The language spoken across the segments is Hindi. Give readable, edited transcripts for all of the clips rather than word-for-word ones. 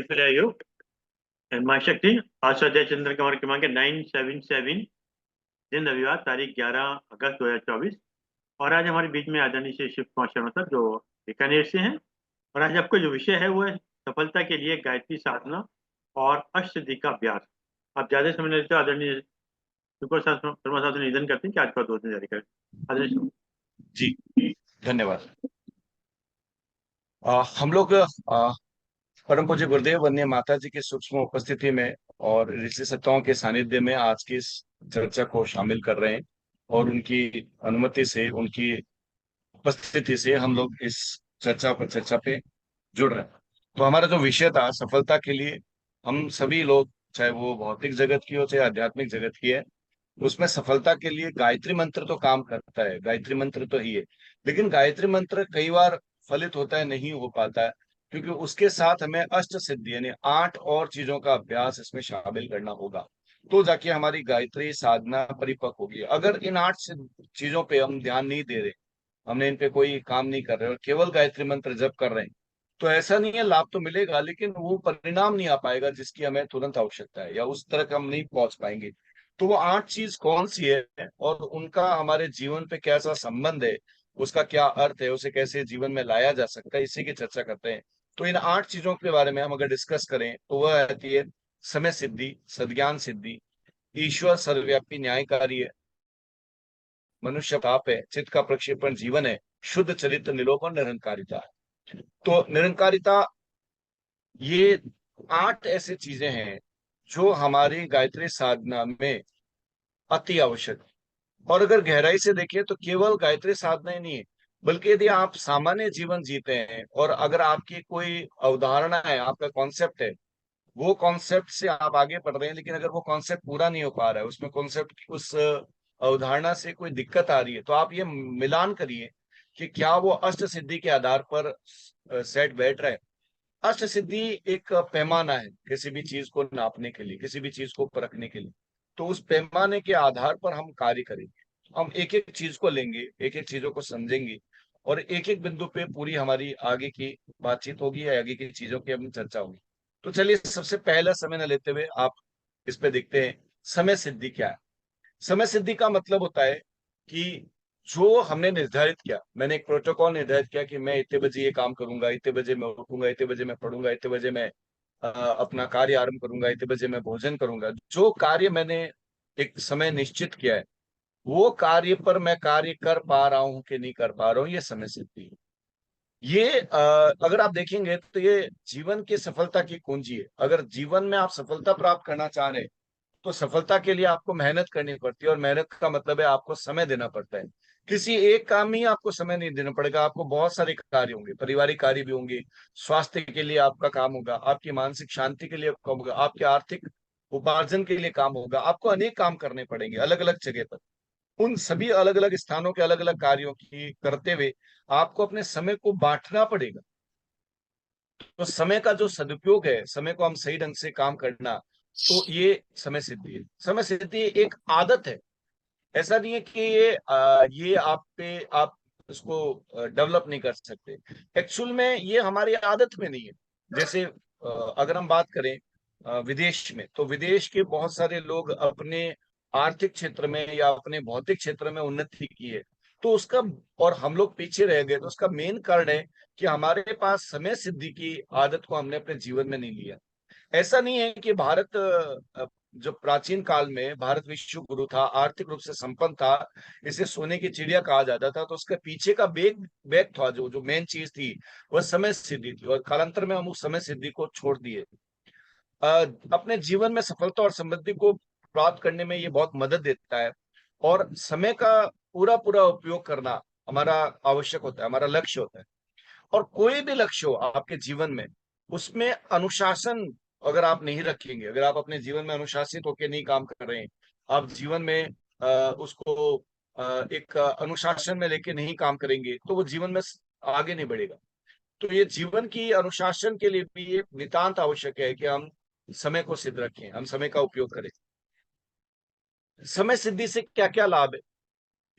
today are you? And my शक्ति आज स्वाध्याय चंद्र कुमार क्रमांक 977 दिन रविवार तारीख 11 अगस्त 2024। और आज हमारे बीच में आदरणीय श्री शिव कुमार शर्मा साहब जो बीकानेर से हैं। और आज आपको जो विषय है वो है सफलता के लिए गायत्री साधना और अष्टसिद्धि का अभ्यास। आप ज्यादा समय लेते हो आदरणीय शिव शर्मा साहब से निवेदन करते हैं कि आज का 2 दिन जारी करें। आदरणीय जी धन्यवाद। हम लोग परम पूज्य गुरुदेव वन्य माता जी की सूक्ष्म उपस्थिति में और ऋषि सत्ताओं के सानिध्य में आज की इस चर्चा को शामिल कर रहे हैं और उनकी अनुमति से, उनकी उपस्थिति से हम लोग इस चर्चा पे जुड़ रहे हैं। तो हमारा जो विषय था सफलता के लिए, हम सभी लोग चाहे वो भौतिक जगत की हो चाहे आध्यात्मिक जगत की है, उसमें सफलता के लिए गायत्री मंत्र तो काम करता है, गायत्री मंत्र तो ही है। लेकिन गायत्री मंत्र कई बार फलित होता है, नहीं हो पाता है, क्योंकि उसके साथ हमें अष्ट सिद्धि यानी 8 और चीजों का अभ्यास इसमें शामिल करना होगा, तो जाके हमारी गायत्री साधना परिपक्व होगी। अगर इन 8 चीजों पे हम ध्यान नहीं दे रहे, हमने इन पे कोई काम नहीं कर रहे और केवल गायत्री मंत्र जप कर रहे हैं, तो ऐसा नहीं है, लाभ तो मिलेगा लेकिन वो परिणाम नहीं आ पाएगा जिसकी हमें तुरंत आवश्यकता है, या उस तरह हम नहीं पहुंच पाएंगे। तो वो 8 चीज कौन सी है और उनका हमारे जीवन पे कैसा संबंध है, उसका क्या अर्थ है, उसे कैसे जीवन में लाया जा सकता है, इसी की चर्चा करते हैं। तो इन 8 चीजों के बारे में हम अगर डिस्कस करें तो वह आती है समय सिद्धि, सद्ज्ञान सिद्धि, ईश्वर सर्वव्यापी न्यायकारी है, मनुष्य पाप है, चित्त का प्रक्षेपण जीवन है, शुद्ध चरित्र निलोपन, निरंकारिता है। तो निरंकारिता, ये 8 ऐसी चीजें हैं जो हमारी गायत्री साधना में अति आवश्यक है। और अगर गहराई से देखें तो केवल गायत्री साधना ही नहीं है, बल्कि यदि आप सामान्य जीवन जीते हैं और अगर आपकी कोई अवधारणा है, आपका कॉन्सेप्ट है, वो कॉन्सेप्ट से आप आगे बढ़ रहे हैं, लेकिन अगर वो कॉन्सेप्ट पूरा नहीं हो पा रहा है, उसमें कॉन्सेप्ट की उस अवधारणा से कोई दिक्कत आ रही है, तो आप ये मिलान करिए कि क्या वो अष्ट सिद्धि के आधार पर सेट बैठ रहा है। अष्ट सिद्धि एक पैमाना है किसी भी चीज को नापने के लिए, किसी भी चीज को परखने के लिए। तो उस पैमाने के आधार पर हम कार्य करेंगे, हम एक एक चीज को लेंगे, एक एक चीजों को समझेंगे और एक एक बिंदु पे पूरी हमारी आगे की बातचीत होगी या आगे की चीजों की हम चर्चा होगी। तो चलिए सबसे पहला समय न लेते हुए आप इस पे देखते हैं समय सिद्धि क्या है। समय सिद्धि का मतलब होता है कि जो हमने निर्धारित किया, मैंने एक प्रोटोकॉल निर्धारित किया कि मैं इतने बजे ये काम करूंगा, इतने बजे मैं उठूंगा, इतने बजे मैं पढ़ूंगा, इतने बजे मैं अपना कार्य आरंभ करूंगा, इतने बजे मैं भोजन करूंगा। जो कार्य मैंने एक समय निश्चित किया है, वो कार्य पर मैं कार्य कर पा रहा हूं कि नहीं कर पा रहा हूँ, ये समय सिद्धि है। ये अगर आप देखेंगे तो ये जीवन की सफलता की कुंजी है। अगर जीवन में आप सफलता प्राप्त करना चाह रहे हैं तो सफलता के लिए आपको मेहनत करनी पड़ती है, और मेहनत का मतलब है आपको समय देना पड़ता है। किसी एक काम में ही आपको समय नहीं देना पड़ेगा, आपको बहुत सारे कार्य होंगे, पारिवारिक कार्य भी होंगे, स्वास्थ्य के लिए आपका काम होगा, आपकी मानसिक शांति के लिए काम होगा, आपके आर्थिक उपार्जन के लिए काम होगा, आपको अनेक काम करने पड़ेंगे अलग अलग जगह पर। उन सभी अलग अलग स्थानों के अलग अलग कार्यों की करते हुए आपको अपने समय को बांटना पड़ेगा। तो समय का जो सदुपयोग है, समय को हम सही ढंग से काम करना, तो ये समय सिद्धि है। समय सिद्धि एक आदत है, ऐसा नहीं है कि ये आप पे आप उसको डेवलप नहीं कर सकते। एक्चुअल में ये हमारी आदत में नहीं है। जैसे अगर हम बात करें विदेश में, तो विदेश के बहुत सारे लोग अपने आर्थिक क्षेत्र में या अपने भौतिक क्षेत्र में उन्नति की है, तो उसका, और हम लोग पीछे रह गए, तो उसका मेन कारण है कि हमारे पास समय सिद्धि की आदत को हमने अपने जीवन में नहीं लिया। ऐसा नहीं है कि भारत जो प्राचीन काल में भारत विश्व गुरु था, आर्थिक रूप से संपन्न था, इसे सोने की चिड़िया कहा जाता था, तो उसके पीछे का बेग बेग था, जो जो मेन चीज थी वह समय सिद्धि थी, और कालांतर में हम उस समय सिद्धि को छोड़ दिए। अपने जीवन में सफलता और समृद्धि को प्राप्त करने में ये बहुत मदद देता है, और समय का पूरा पूरा उपयोग करना हमारा आवश्यक होता है, हमारा लक्ष्य होता है। और कोई भी लक्ष्य हो आपके जीवन में, उसमें अनुशासन अगर आप नहीं रखेंगे, अगर आप अपने जीवन में अनुशासित होकर नहीं काम कर रहे हैं, आप जीवन में उसको एक अनुशासन में लेके नहीं काम करेंगे, तो वो जीवन में आगे नहीं बढ़ेगा। तो ये जीवन की अनुशासन के लिए भी ये नितांत आवश्यक है कि हम समय को सिद्ध रखें, हम समय का उपयोग करें। समय सिद्धि से क्या क्या लाभ है?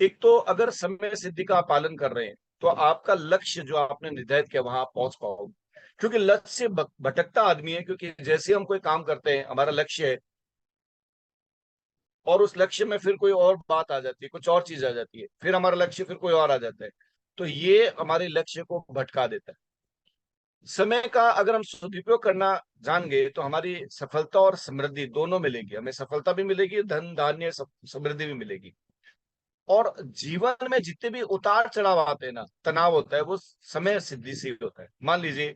एक तो अगर समय सिद्धि का आप पालन कर रहे हैं तो आपका लक्ष्य जो आपने निर्धारित किया वहां आप पहुंच पाओगे। क्योंकि लक्ष्य से भटकता आदमी है, क्योंकि जैसे हम कोई काम करते हैं, हमारा लक्ष्य है, और उस लक्ष्य में फिर कोई और बात आ जाती है, कुछ और चीज आ जाती है, फिर हमारा लक्ष्य फिर कोई और आ जाता है, तो ये हमारे लक्ष्य को भटका देता है। समय का अगर हम सदुपयोग करना जान गए तो हमारी सफलता और समृद्धि दोनों मिलेगी, हमें सफलता भी मिलेगी, धन धान्य समृद्धि भी मिलेगी। और जीवन में जितने भी उतार चढ़ाव आते हैं ना, तनाव होता है, वो समय सिद्धि से ही होता है। मान लीजिए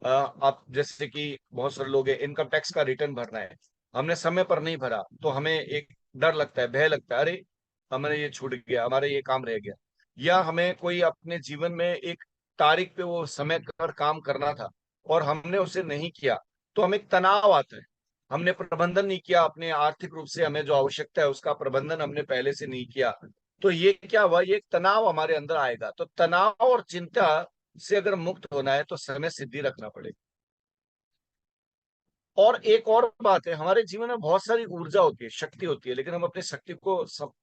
आप जैसे कि बहुत सारे लोग हैं, इनकम टैक्स का रिटर्न भरना है, हमने समय पर नहीं भरा तो हमें एक डर लगता है, भय लगता है, अरे हमारे ये छूट गया, हमारे ये काम रह गया। या हमें कोई अपने जीवन में एक तारीख पे वो समय पर काम करना था और हमने उसे नहीं किया, तो हमें एक तनाव आता है। हमने प्रबंधन नहीं किया अपने आर्थिक रूप से, हमें जो आवश्यकता है उसका प्रबंधन हमने पहले से नहीं किया, तो ये क्या हुआ, ये एक तनाव हमारे अंदर आएगा। तो तनाव और चिंता से अगर मुक्त होना है तो समय सिद्धि रखना पड़ेगा। और एक और बात है, हमारे जीवन में बहुत सारी ऊर्जा होती है, शक्ति होती है, लेकिन हम अपनी शक्ति को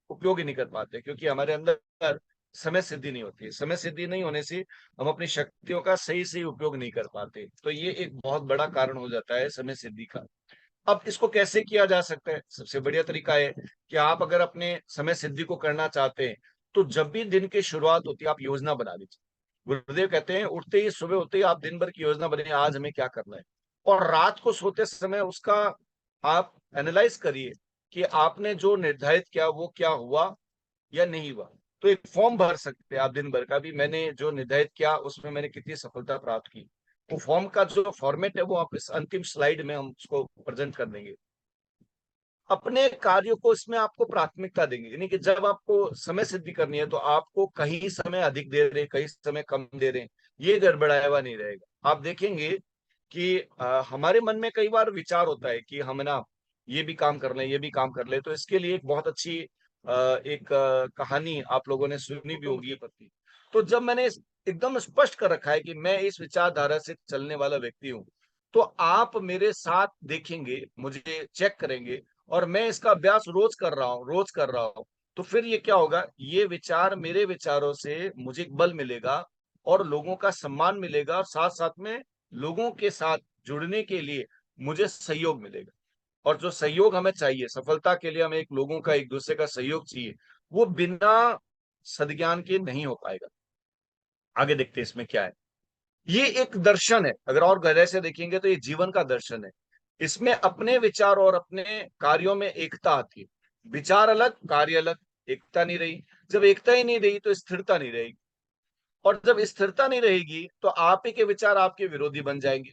उपयोग ही नहीं कर पाते, क्योंकि हमारे अंदर समय सिद्धि नहीं होती है। समय सिद्धि नहीं होने से हम अपनी शक्तियों का सही सही उपयोग नहीं कर पाते, तो ये एक बहुत बड़ा कारण हो जाता है समय सिद्धि का। अब इसको कैसे किया जा सकता है? सबसे बढ़िया तरीका है कि आप अगर अपने समय सिद्धि को करना चाहते हैं, तो जब भी दिन की शुरुआत होती है, आप योजना बना लीजिए। गुरुदेव कहते हैं, उठते ही, सुबह होते ही आप दिन भर की योजना बनाइए, आज हमें क्या करना है। और रात को सोते समय उसका आप एनालाइज करिए कि आपने जो निर्धारित किया वो क्या हुआ या नहीं हुआ। तो एक फॉर्म भर सकते हैं आप दिन भर का भी, मैंने जो निर्धारित किया उसमें मैंने कितनी सफलता प्राप्त की। वो फॉर्म का जो फॉर्मेट है वो आप इस अंतिम स्लाइड में हम उसको प्रेजेंट कर देंगे। अपने कार्यों को इसमें आपको प्राथमिकता देंगे, यानी कि जब आपको समय सिद्धि करनी है तो आपको कहीं समय अधिक दे रहे, कहीं समय कम दे रहे, ये गड़बड़ाया हुआ नहीं रहेगा। आप देखेंगे कि हमारे मन में कई बार विचार होता है कि हम ना ये भी काम कर लें, ये भी काम कर लें। तो इसके लिए एक बहुत अच्छी एक कहानी आप लोगों ने सुनी भी होगी। तो जब मैंने एकदम स्पष्ट कर रखा है कि मैं इस विचारधारा से चलने वाला व्यक्ति हूँ, तो आप मेरे साथ देखेंगे, मुझे चेक करेंगे, और मैं इसका अभ्यास रोज कर रहा हूँ, रोज कर रहा हूँ, तो फिर ये क्या होगा, ये विचार, मेरे विचारों से मुझे एक बल मिलेगा और लोगों का सम्मान मिलेगा, और साथ साथ में लोगों के साथ जुड़ने के लिए मुझे सहयोग मिलेगा। और जो सहयोग हमें चाहिए सफलता के लिए, हमें एक लोगों का, एक दूसरे का सहयोग चाहिए, वो बिना सद्ज्ञान के नहीं हो पाएगा। आगे देखते हैं इसमें क्या है। ये एक दर्शन है, अगर और गहराई से देखेंगे तो ये जीवन का दर्शन है। इसमें अपने विचार और अपने कार्यों में एकता आती है। विचार अलग, कार्य अलग, एकता नहीं रही। जब एकता ही नहीं रही तो स्थिरता नहीं रहेगी, और जब स्थिरता नहीं रहेगी तो आप ही के विचार आपके विरोधी बन जाएंगे,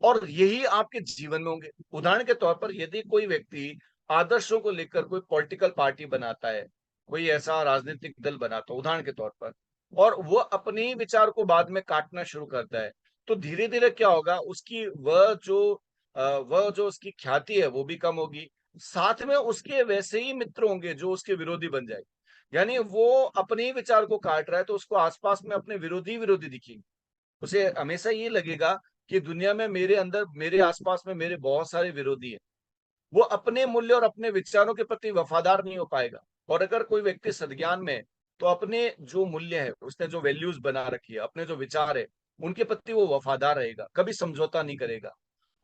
और यही आपके जीवन में होंगे। उदाहरण के तौर पर, यदि कोई व्यक्ति आदर्शों को लेकर कोई पॉलिटिकल पार्टी बनाता है, कोई ऐसा राजनीतिक दल बनाता है उदाहरण के तौर पर, और वो अपने ही विचार को बाद में काटना शुरू करता है, तो धीरे धीरे क्या होगा, उसकी वह जो उसकी ख्याति है वो भी कम होगी। साथ में उसके वैसे ही मित्र होंगे जो उसके विरोधी बन जाएंगे। यानी वो अपने ही विचार को काट रहा है तो उसको आसपास में अपने विरोधी विरोधी दिखेंगे। उसे हमेशा ये लगेगा कि दुनिया में मेरे अंदर, मेरे आसपास में मेरे बहुत सारे विरोधी हैं। वो अपने मूल्य और अपने विचारों के प्रति वफादार नहीं हो पाएगा। और अगर कोई व्यक्ति सद्ज्ञान में है, तो अपने जो मूल्य है, उसने जो वैल्यूज बना रखी है, अपने जो विचार है, उनके प्रति वो वफादार रहेगा, कभी समझौता नहीं करेगा।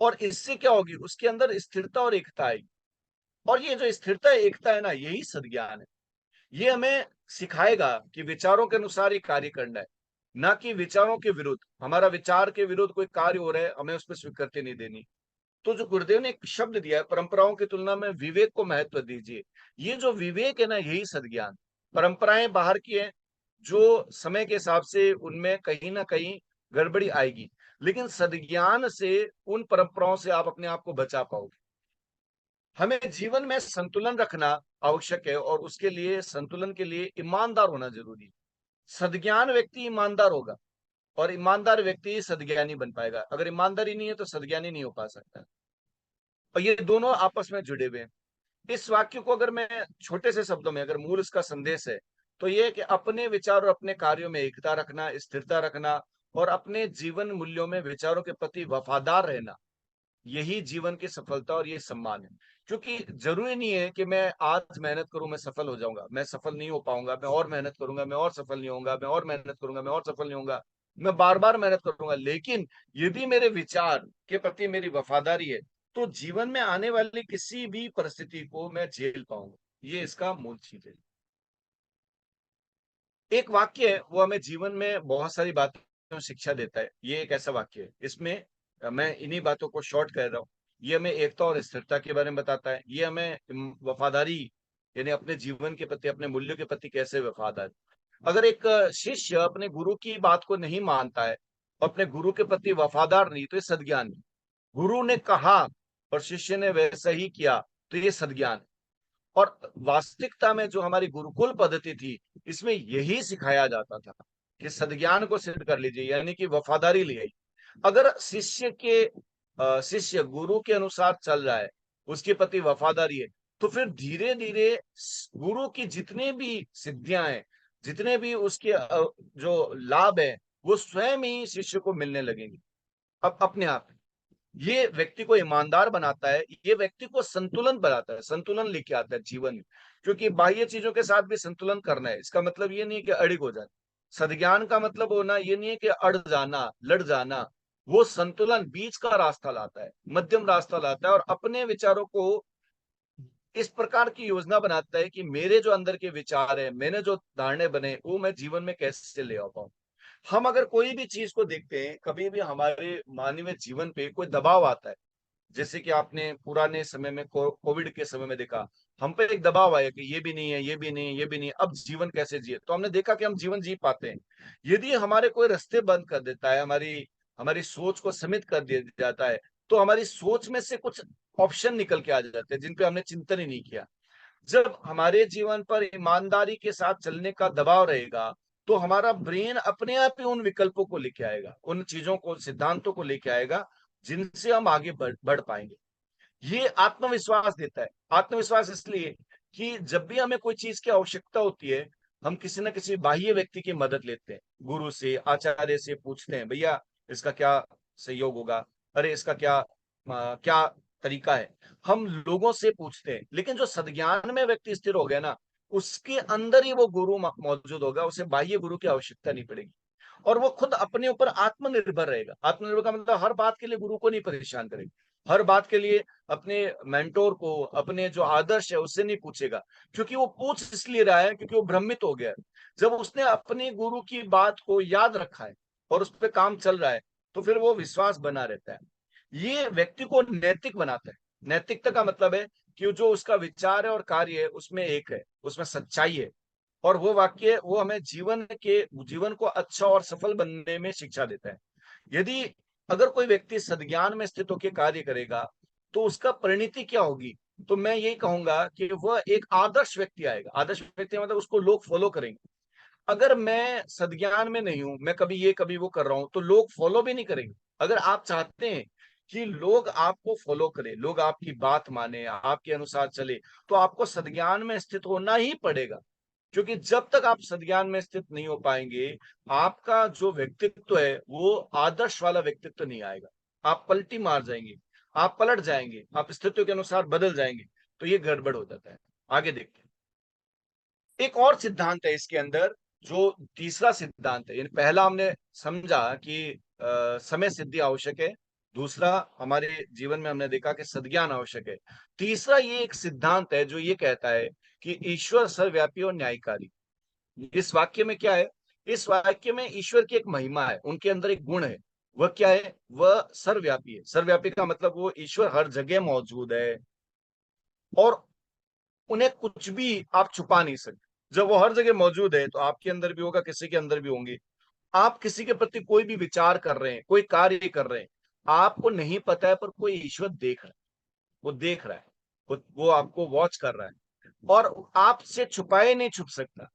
और इससे क्या होगी, उसके अंदर स्थिरता और एकता आएगी। और ये जो स्थिरता एकता है ना, यही सद्ज्ञान है। ये हमें सिखाएगा कि विचारों के अनुसार ही कार्य करना है, ना कि विचारों के विरुद्ध। हमारा विचार के विरुद्ध कोई कार्य हो रहा है, हमें उस पर स्वीकृति नहीं देनी। तो जो गुरुदेव ने एक शब्द दिया है, परंपराओं की तुलना में विवेक को महत्व दीजिए, ये जो विवेक है ना, यही सद्ज्ञान। परंपराएं बाहर की है, जो समय के हिसाब से उनमें कहीं ना कहीं गड़बड़ी आएगी, लेकिन सद्ज्ञान से उन परंपराओं से आप अपने आप को बचा पाओगे। हमें जीवन में संतुलन रखना आवश्यक है, और उसके लिए, संतुलन के लिए ईमानदार होना जरूरी है। सद्ज्ञान व्यक्ति ईमानदार होगा, और ईमानदार व्यक्ति ही सद्ज्ञानी बन पाएगा। अगर ईमानदारी नहीं है तो सद्ज्ञानी नहीं हो पा सकता। और ये दोनों आपस में जुड़े हुए हैं। इस वाक्य को अगर मैं छोटे से शब्दों में, अगर मूल इसका संदेश है, तो ये है कि अपने विचार और अपने कार्यों में एकता रखना, स्थिरता रखना, और अपने जीवन मूल्यों में विचारों के प्रति वफादार रहना, यही जीवन की सफलता और ये सम्मान है। क्योंकि जरूरी नहीं है कि मैं आज मेहनत करूं मैं सफल हो जाऊंगा, मैं सफल नहीं हो पाऊंगा, मैं और मेहनत करूंगा मैं और सफल नहीं होऊंगा, मैं और मेहनत करूंगा मैं और सफल नहीं होऊंगा। मैं बार बार मेहनत करूंगा, लेकिन यदि मेरे विचार के प्रति मेरी वफादारी है, तो जीवन में आने वाली किसी भी परिस्थिति को मैं झेल पाऊंगा। ये इसका मूल चीज है। एक वाक्य है, वो हमें जीवन में बहुत सारी बातों में शिक्षा देता है। ये एक ऐसा वाक्य है, इसमें मैं इन्हीं बातों को शॉर्ट कर रहा हूँ। ये हमें एकता और स्थिरता के बारे में बताता है। ये हमें वफादारी, यानी अपने जीवन के प्रति, अपने मूल्यों के प्रति कैसे वफादार। अगर एक शिष्य अपने गुरु की बात को नहीं मानता है, अपने गुरु के प्रति वफादार नहीं, तो ये सद्ज्ञान नहीं। गुरु ने कहा और शिष्य ने वैसा ही किया, तो ये सद्ज्ञान है। और वास्तविकता में जो हमारी गुरुकुल पद्धति थी, इसमें यही सिखाया जाता था कि सद्ज्ञान को सिद्ध कर लीजिए, यानी कि वफादारी ले आई। अगर शिष्य गुरु के अनुसार चल रहा है, उसके प्रति वफादारी है, तो फिर धीरे धीरे गुरु की जितने भी सिद्धियां हैं, जितने भी उसके जो लाभ है, वो स्वयं ही शिष्य को मिलने लगेंगे, अब अपने आप। ये व्यक्ति को ईमानदार बनाता है, ये व्यक्ति को संतुलन बनाता है, संतुलन लेके आता है जीवन में। क्योंकि बाह्य चीजों के साथ भी संतुलन करना है, इसका मतलब ये नहीं है कि अड़िग हो जाए। सद्ज्ञान का मतलब होना ये नहीं है कि अड़ जाना, लड़ जाना। वो संतुलन, बीच का रास्ता लाता है, मध्यम रास्ता लाता है, और अपने विचारों को इस प्रकार की योजना बनाता है कि मेरे जो अंदर के विचार है, मैंने जो धारणे बने, वो मैं जीवन में कैसे ले आ पाऊं। हम अगर कोई भी चीज को देखते हैं, कभी भी हमारे मानवीय जीवन पे कोई दबाव आता है, जैसे कि आपने पुराने समय में कोविड के समय में देखा, हम पे एक दबाव आया कि ये भी नहीं है, ये भी नहीं है, ये भी नहीं है, अब जीवन कैसे जिए। तो हमने देखा कि हम जीवन जी पाते हैं। यदि हमारे कोई रास्ते बंद कर देता है, हमारी हमारी सोच को सीमित कर दिया जाता है, तो हमारी सोच में से कुछ ऑप्शन निकल के आ जाते हैं जिन पे हमने चिंतन ही नहीं किया। जब हमारे जीवन पर ईमानदारी के साथ चलने का दबाव रहेगा, तो हमारा ब्रेन अपने आप ही उन विकल्पों को लेके आएगा, उन चीजों को, सिद्धांतों को लेके आएगा, जिनसे हम आगे बढ़ पाएंगे। ये आत्मविश्वास देता है। आत्मविश्वास इसलिए कि जब भी हमें कोई चीज की आवश्यकता होती है, हम किसी न किसी बाह्य व्यक्ति की मदद लेते हैं, गुरु से, आचार्य से पूछते हैं, भैया इसका क्या सहयोग होगा, अरे इसका क्या तरीका है। हम लोगों से पूछते हैं, लेकिन जो सद्ज्ञान में व्यक्ति स्थिर हो गया ना, उसके अंदर ही वो गुरु मौजूद होगा, उसे बाह्य गुरु की आवश्यकता नहीं पड़ेगी। और वो खुद अपने ऊपर आत्मनिर्भर रहेगा। आत्मनिर्भर का मतलब हर बात के लिए गुरु को नहीं परेशान करेगा, हर बात के लिए अपने मेंटोर को, अपने जो आदर्श है उससे नहीं पूछेगा, क्योंकि वो पूछ इसलिए रहा है क्योंकि वो भ्रमित हो गया है। जब उसने अपने गुरु की बात को याद रखा है और उस पर काम चल रहा है, तो फिर वो विश्वास बना रहता है। ये व्यक्ति को नैतिक बनाता है। नैतिकता का मतलब है कि जो उसका विचार है और कार्य है, उसमें एक है, उसमें सच्चाई है। और वो वाक्य वो हमें जीवन को अच्छा और सफल बनने में शिक्षा देता है। यदि अगर कोई व्यक्ति सद्ज्ञान में स्थित होकर कार्य करेगा, तो उसका परिणति क्या होगी। तो मैं यही कहूंगा कि वह एक आदर्श व्यक्ति आएगा। आदर्श व्यक्ति मतलब उसको लोग फॉलो करेंगे। अगर मैं सद्ज्ञान में नहीं हूं, मैं कभी ये कभी वो कर रहा हूं, तो लोग फॉलो भी नहीं करेंगे। अगर आप चाहते हैं कि लोग आपको फॉलो करें, लोग आपकी बात माने, आपके अनुसार चले, तो आपको सद्ज्ञान में स्थित होना ही पड़ेगा। क्योंकि जब तक आप सद्ज्ञान में स्थित नहीं हो पाएंगे, आपका जो व्यक्तित्व है वो आदर्श वाला व्यक्तित्व नहीं आएगा। आप पलटी मार जाएंगे, आप पलट जाएंगे, आप स्थितियों के अनुसार बदल जाएंगे। तो ये गड़बड़ हो जाता है। आगे देखते हैं। एक और सिद्धांत है इसके अंदर, जो तीसरा सिद्धांत है। पहला हमने समझा कि समय सिद्धि आवश्यक है। दूसरा, हमारे जीवन में हमने देखा कि सद्ज्ञान आवश्यक है। तीसरा, ये एक सिद्धांत है जो ये कहता है कि ईश्वर सर्वव्यापी और न्यायकारी। इस वाक्य में क्या है? इस वाक्य में ईश्वर की एक महिमा है, उनके अंदर एक गुण है। वह क्या है? वह सर्वव्यापी है। सर्वव्यापी का मतलब वो ईश्वर हर जगह मौजूद है, और उन्हें कुछ भी आप छुपा नहीं सकते। जब वो हर जगह मौजूद है, तो आपके अंदर भी होगा, किसी के अंदर भी होंगे। आप किसी के प्रति कोई भी विचार कर रहे हैं, कोई कार्य कर रहे हैं, आपको नहीं पता है, पर कोई ईश्वर देख रहा है। वो देख रहा है, वो आपको वॉच कर रहा है, और आपसे छुपाए नहीं छुप सकता,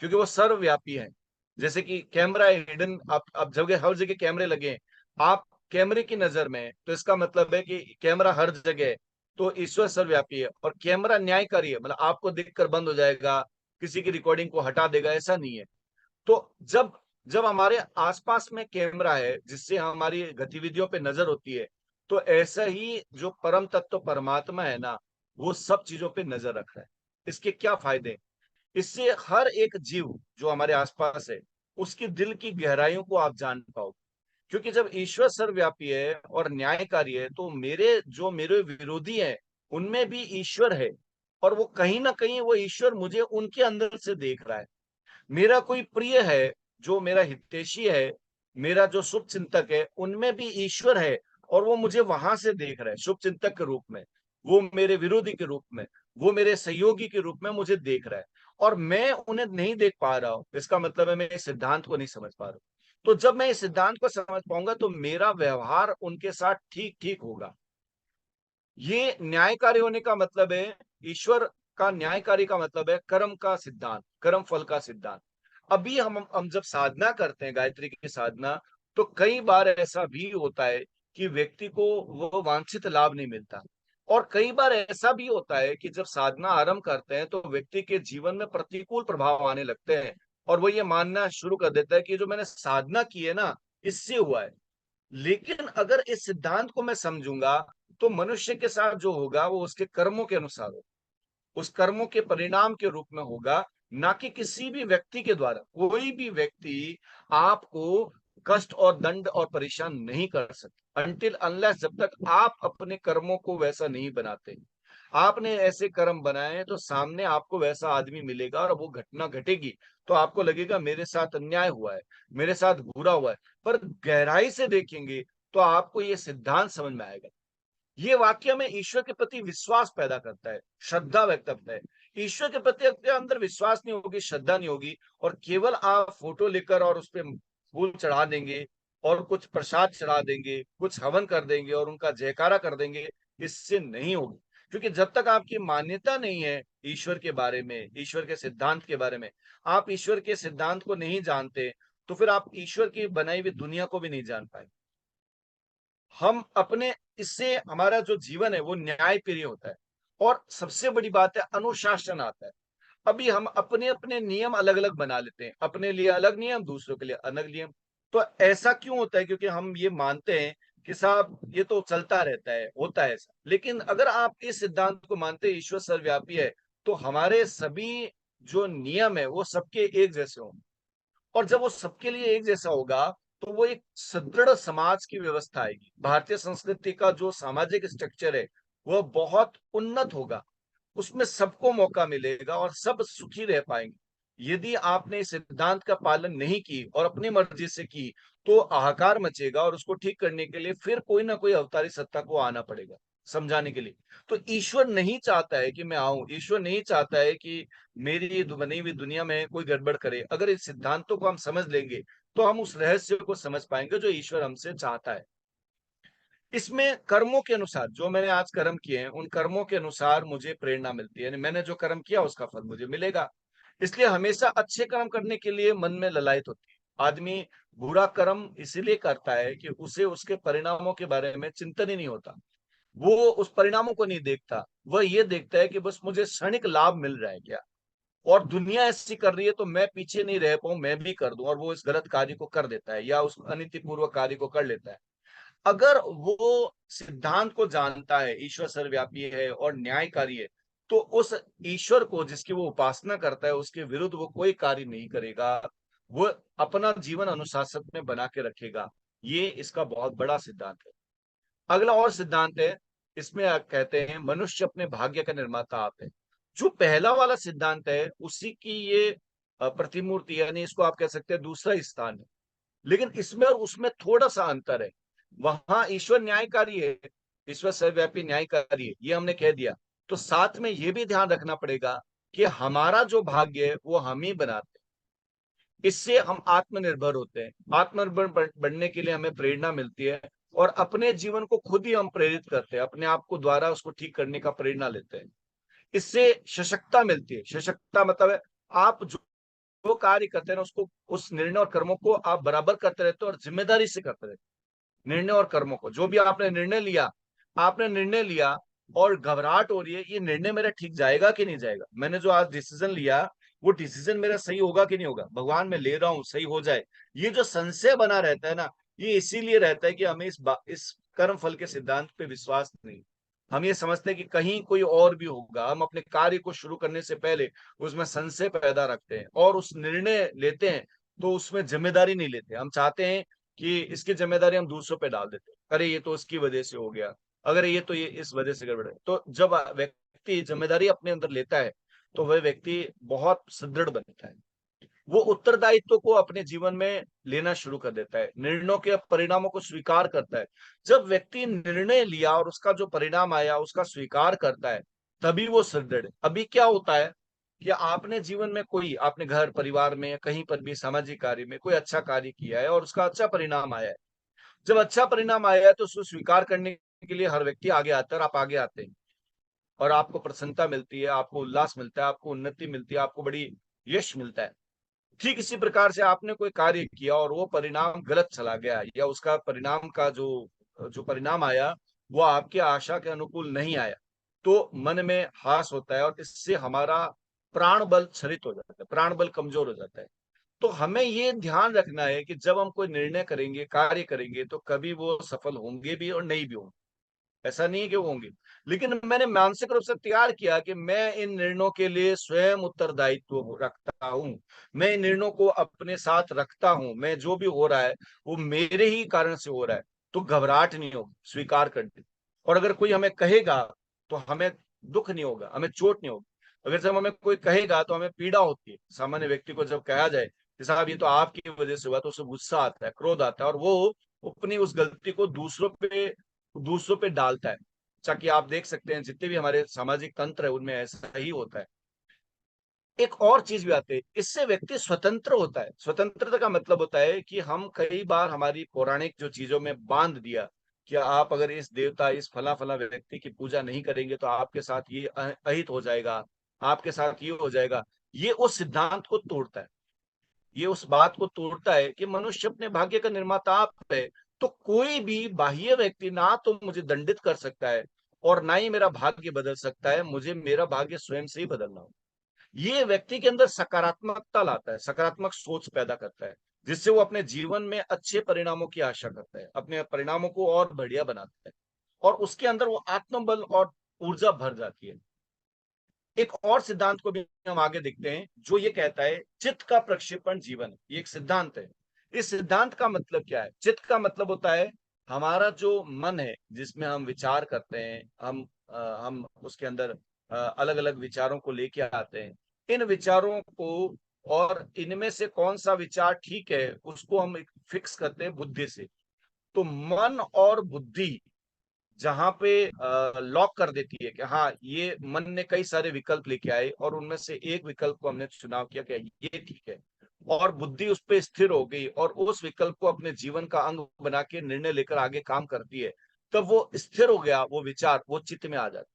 क्योंकि वो सर्वव्यापी है। जैसे कि कैमरा है हिडन, आप जगह, हर जगह कैमरे लगे हैं, आप कैमरे की नजर में है, तो इसका मतलब है कि कैमरा हर जगह है। तो ईश्वर सर्वव्यापी है, और कैमरा न्यायकारी है, मतलब आपको देखकर बंद हो जाएगा, किसी की रिकॉर्डिंग को हटा देगा, ऐसा नहीं है। तो जब जब हमारे आसपास में कैमरा है जिससे हमारी गतिविधियों पे नजर होती है, तो ऐसा ही जो परम तत्व परमात्मा है ना, वो सब चीजों पे नजर रख रहा है। इसके क्या फायदे? इससे हर एक जीव जो हमारे आसपास है, उसकी दिल की गहराइयों को आप जान पाओगे। क्योंकि जब ईश्वर सर्वव्यापी है और न्यायकारी है, तो मेरे विरोधी हैं, उनमें भी ईश्वर है। और वो कहीं ना कहीं वो ईश्वर मुझे उनके अंदर से देख रहा है। मेरा कोई प्रिय है, जो मेरा हितैषी है, मेरा जो शुभ चिंतक है, उनमें भी ईश्वर है। और वो मुझे वहां से देख रहा है, शुभ चिंतक के रूप में, वो मेरे विरोधी के रूप में, वो मेरे सहयोगी के रूप में मुझे देख रहा है। और मैं उन्हें नहीं देख पा रहा हूं, इसका मतलब है मैं इस सिद्धांत को नहीं समझ पा रहा हूं। तो जब मैं इस सिद्धांत को समझ पाऊंगा, तो मेरा व्यवहार उनके साथ ठीक ठीक होगा। ये न्यायकारी होने का मतलब है, ईश्वर का न्यायकारी का मतलब है कर्म का सिद्धांत, कर्म फल का सिद्धांत। अभी हम जब साधना करते हैं, गायत्री की साधना, तो कई बार ऐसा भी होता है कि व्यक्ति को वो वांछित लाभ नहीं मिलता। और कई बार ऐसा भी होता है कि जब साधना आरंभ करते हैं, तो व्यक्ति के जीवन में प्रतिकूल प्रभाव आने लगते हैं। और वो ये मानना शुरू कर देता है कि जो मैंने साधना की है ना, इससे हुआ है। लेकिन अगर इस सिद्धांत को मैं समझूंगा, तो मनुष्य के साथ जो होगा वो उसके कर्मों के अनुसार हो, उस कर्मों के परिणाम के रूप में होगा, ना कि किसी भी व्यक्ति के द्वारा। कोई भी व्यक्ति आपको कष्ट और दंड और परेशान नहीं कर सकता, अनटिल अनलेस, जब तक आप अपने कर्मों को वैसा नहीं बनाते। आपने ऐसे कर्म बनाए हैं, तो सामने आपको वैसा आदमी मिलेगा, और वो घटना घटेगी, तो आपको लगेगा मेरे साथ अन्याय हुआ है, मेरे साथ बुरा हुआ है। पर गहराई से देखेंगे, तो आपको ये सिद्धांत समझ में आएगा। ये वाक्य में ईश्वर के प्रति विश्वास पैदा करता है, श्रद्धा व्यक्त करता है। ईश्वर के प्रति आपके अंदर विश्वास नहीं होगी, श्रद्धा नहीं होगी, और केवल आप फोटो लेकर और उस पर फूल चढ़ा देंगे, और कुछ प्रसाद चढ़ा देंगे, कुछ हवन कर देंगे और उनका जयकारा कर देंगे, इससे नहीं होगी। क्योंकि जब तक आपकी मान्यता नहीं है ईश्वर के बारे में, ईश्वर के सिद्धांत के बारे में, आप ईश्वर के सिद्धांत को नहीं जानते, तो फिर आप ईश्वर की बनाई हुई दुनिया को भी नहीं जान पाए। हम अपने इससे हमारा जो जीवन है वो न्याय प्रिय होता है। और सबसे बड़ी बात है, अनुशासन आता है। अभी हम अपने अपने नियम अलग अलग बना लेते हैं, अपने लिए अलग नियम, दूसरों के लिए अलग नियम। तो ऐसा क्यों होता है? क्योंकि हम ये मानते हैं कि साहब ये तो चलता रहता है, होता है ऐसा। लेकिन अगर आप इस सिद्धांत को मानते हैं, ईश्वर सर्वव्यापी है, तो हमारे सभी जो नियम है वो सबके एक जैसे होंगे। और जब वो सबके लिए एक जैसा होगा, तो वो एक सुदृढ़ समाज की व्यवस्था आएगी। भारतीय संस्कृति का जो सामाजिक स्ट्रक्चर है, वह बहुत उन्नत होगा। उसमें सबको मौका मिलेगा और सब सुखी रह पाएंगे। यदि आपने इस सिद्धांत का पालन नहीं की और अपनी मर्जी से की, तो हाहाकार मचेगा, और उसको ठीक करने के लिए फिर कोई ना कोई अवतारी सत्ता को आना पड़ेगा, समझाने के लिए। तो ईश्वर नहीं चाहता है कि मैं आऊं, ईश्वर नहीं चाहता है कि मेरी बनी हुई दुनिया में कोई गड़बड़ करे। अगर इस सिद्धांतों को हम समझ लेंगे, तो हम उस रहस्य को समझ पाएंगे जो ईश्वर हमसे चाहता है। इसमें कर्मों के अनुसार, जो मैंने आज कर्म किए हैं, उन कर्मों के अनुसार मुझे प्रेरणा मिलती है, यानी मैंने जो कर्म किया उसका फल मुझे मिलेगा। इसलिए हमेशा अच्छे कर्म करने के लिए मन में ललायत होती है। आदमी बुरा कर्म इसीलिए करता है कि उसे उसके परिणामों के बारे में चिंतन ही नहीं होता। वो उस परिणामों को नहीं देखता, वह ये देखता है कि बस मुझे क्षणिक लाभ मिल रहा है क्या, और दुनिया ऐसी कर रही है तो मैं पीछे नहीं रह पाऊं, मैं भी कर दूं, और वो इस गलत कार्य को कर देता है या उस अनितिपूर्वक कार्य को कर लेता है। अगर वो सिद्धांत को जानता है, ईश्वर सर्वव्यापी है और न्यायकारी है, तो उस ईश्वर को जिसकी वो उपासना करता है, उसके विरुद्ध वो कोई कार्य नहीं करेगा। वो अपना जीवन अनुशासन में बना के रखेगा। ये इसका बहुत बड़ा सिद्धांत है। अगला और सिद्धांत है, इसमें कहते हैं मनुष्य अपने भाग्य का निर्माता आप है। जो पहला वाला सिद्धांत है, उसी की ये प्रतिमूर्ति, यानी इसको आप कह सकते हैं दूसरा स्थान है। लेकिन इसमें और उसमें थोड़ा सा अंतर है। वहां ईश्वर न्यायकारी है, ईश्वर सर्वव्यापी न्यायकारी है, ये हमने कह दिया। तो साथ में ये भी ध्यान रखना पड़ेगा कि हमारा जो भाग्य है वो हम ही बनाते हैं। इससे हम आत्मनिर्भर होते हैं, आत्मनिर्भर बनने के लिए हमें प्रेरणा मिलती है, और अपने जीवन को खुद ही हम प्रेरित करते हैं, अपने आप को द्वारा उसको ठीक करने का प्रेरणा लेते हैं। इससे सशक्ता मिलती है। सशक्ता मतलब है, आप जो कार्य करते हैं ना, उसको, उस निर्णय और कर्मों को आप बराबर करते रहते हो और जिम्मेदारी से करते रहते हो। निर्णय और कर्मों को, जो भी आपने निर्णय लिया, आपने निर्णय लिया और घबराहट हो रही है, ये निर्णय मेरा ठीक जाएगा कि नहीं जाएगा, मैंने जो आज डिसीजन लिया, वो डिसीजन मेरा सही होगा कि नहीं होगा, भगवान मैं ले रहा हूँ सही हो जाए। ये जो संशय बना रहता है ना, ये इसीलिए रहता है कि हमें इस कर्म फल के सिद्धांत पे विश्वास नहीं। हम ये समझते हैं कि कहीं कोई और भी होगा। हम अपने कार्य को शुरू करने से पहले उसमें संशय पैदा रखते हैं और उस निर्णय लेते हैं तो उसमें जिम्मेदारी नहीं लेते। हम चाहते हैं कि इसकी जिम्मेदारी हम दूसरों पे डाल देते हैं, अरे ये तो उसकी वजह से हो गया, अगर ये तो ये इस वजह से गड़बड़ है। तो जब व्यक्ति जिम्मेदारी अपने अंदर लेता है तो वह व्यक्ति बहुत सुदृढ़ बनता है। वो उत्तरदायित्व को अपने जीवन में लेना शुरू कर देता है, निर्णयों के परिणामों को स्वीकार करता है। जब व्यक्ति निर्णय लिया और उसका जो परिणाम आया उसका स्वीकार करता है, तभी वो सुदृढ़ है। अभी क्या होता है कि आपने जीवन में कोई, आपने घर परिवार में या कहीं पर भी सामाजिक कार्य में कोई अच्छा कार्य किया है और उसका अच्छा परिणाम आया है। जब अच्छा परिणाम आया है तो उसको स्वीकार करने के लिए हर व्यक्ति आगे आता है और आप आगे आते हैं, और आपको प्रसन्नता मिलती है, आपको उल्लास मिलता है, आपको उन्नति मिलती है, आपको बड़ी यश मिलता है। ठीक इसी प्रकार से आपने कोई कार्य किया और वो परिणाम गलत चला गया, या उसका परिणाम का जो जो परिणाम आया वो आपके आशा के अनुकूल नहीं आया, तो मन में हास होता है और इससे हमारा प्राण बल क्षरित हो जाता है, प्राण बल कमजोर हो जाता है। तो हमें ये ध्यान रखना है कि जब हम कोई निर्णय करेंगे, कार्य करेंगे, तो कभी वो सफल होंगे भी और नहीं भी होंगे। ऐसा नहीं है कि वो होंगे, लेकिन मैंने मानसिक रूप से तैयार किया कि मैं इन निर्णयों के लिए स्वयं उत्तरदायित्व रखता हूं, मैं इन निर्णयों को अपने साथ रखता हूं, मैं जो भी हो रहा है वो मेरे ही कारण से हो रहा है, तो घबराहट नहीं होगी, स्वीकार कर दे। और अगर कोई हमें कहेगा तो हमें दुख नहीं होगा, हमें चोट नहीं होगी। अगर जब हमें कोई कहेगा तो हमें पीड़ा होती है। सामान्य व्यक्ति को जब कहा जाए कि साहब ये तो आपकी वजह से हुआ, तो उसे गुस्सा आता है, क्रोध आता है, और वो अपनी उस गलती को दूसरों पे डालता है। ताकि आप देख सकते हैं जितने भी हमारे सामाजिक तंत्र है उनमें ऐसा ही होता है। एक और चीज भी आती है, इससे व्यक्ति स्वतंत्र होता है। स्वतंत्रता का मतलब होता है कि हम कई बार हमारी पौराणिक जो चीजों में बांध दिया कि आप अगर इस देवता, इस फला फला व्यक्ति की पूजा नहीं करेंगे तो आपके साथ ये अहित हो जाएगा, आपके साथ ये हो जाएगा। ये उस सिद्धांत को तोड़ता है, ये उस बात को तोड़ता है कि मनुष्य अपने भाग्य का निर्माता आप है। तो कोई भी बाह्य व्यक्ति ना तो मुझे दंडित कर सकता है और ना ही मेरा भाग्य बदल सकता है, मुझे मेरा भाग्य स्वयं से ही बदलना हो। ये व्यक्ति के अंदर सकारात्मकता लाता है, सकारात्मक सोच पैदा करता है, जिससे वो अपने जीवन में अच्छे परिणामों की आशा करता है, अपने परिणामों को और बढ़िया बनाता है, और उसके अंदर वो आत्मबल और ऊर्जा भर जाती है। एक और सिद्धांत को भी हम आगे देखते हैं जो ये कहता है चित्त का प्रक्षेपण जीवन है। ये एक सिद्धांत है। इस सिद्धांत का मतलब क्या है? चित्त का मतलब होता है हमारा जो मन है जिसमें हम विचार करते हैं, हम उसके अंदर अलग अलग विचारों को लेके आते हैं। इन विचारों को और इनमें से कौन सा विचार ठीक है उसको हम फिक्स करते हैं बुद्धि से। तो मन और बुद्धि जहां पे लॉक कर देती है कि हाँ, ये मन ने कई सारे विकल्प लेके आए और उनमें से एक विकल्प को हमने चुनाव किया कि ये ठीक है, और बुद्धि उस पर स्थिर हो गई और उस विकल्प को अपने जीवन का अंग बना के निर्णय लेकर आगे काम करती है, तब वो स्थिर हो गया, वो विचार वो चित्त में आ जाता है।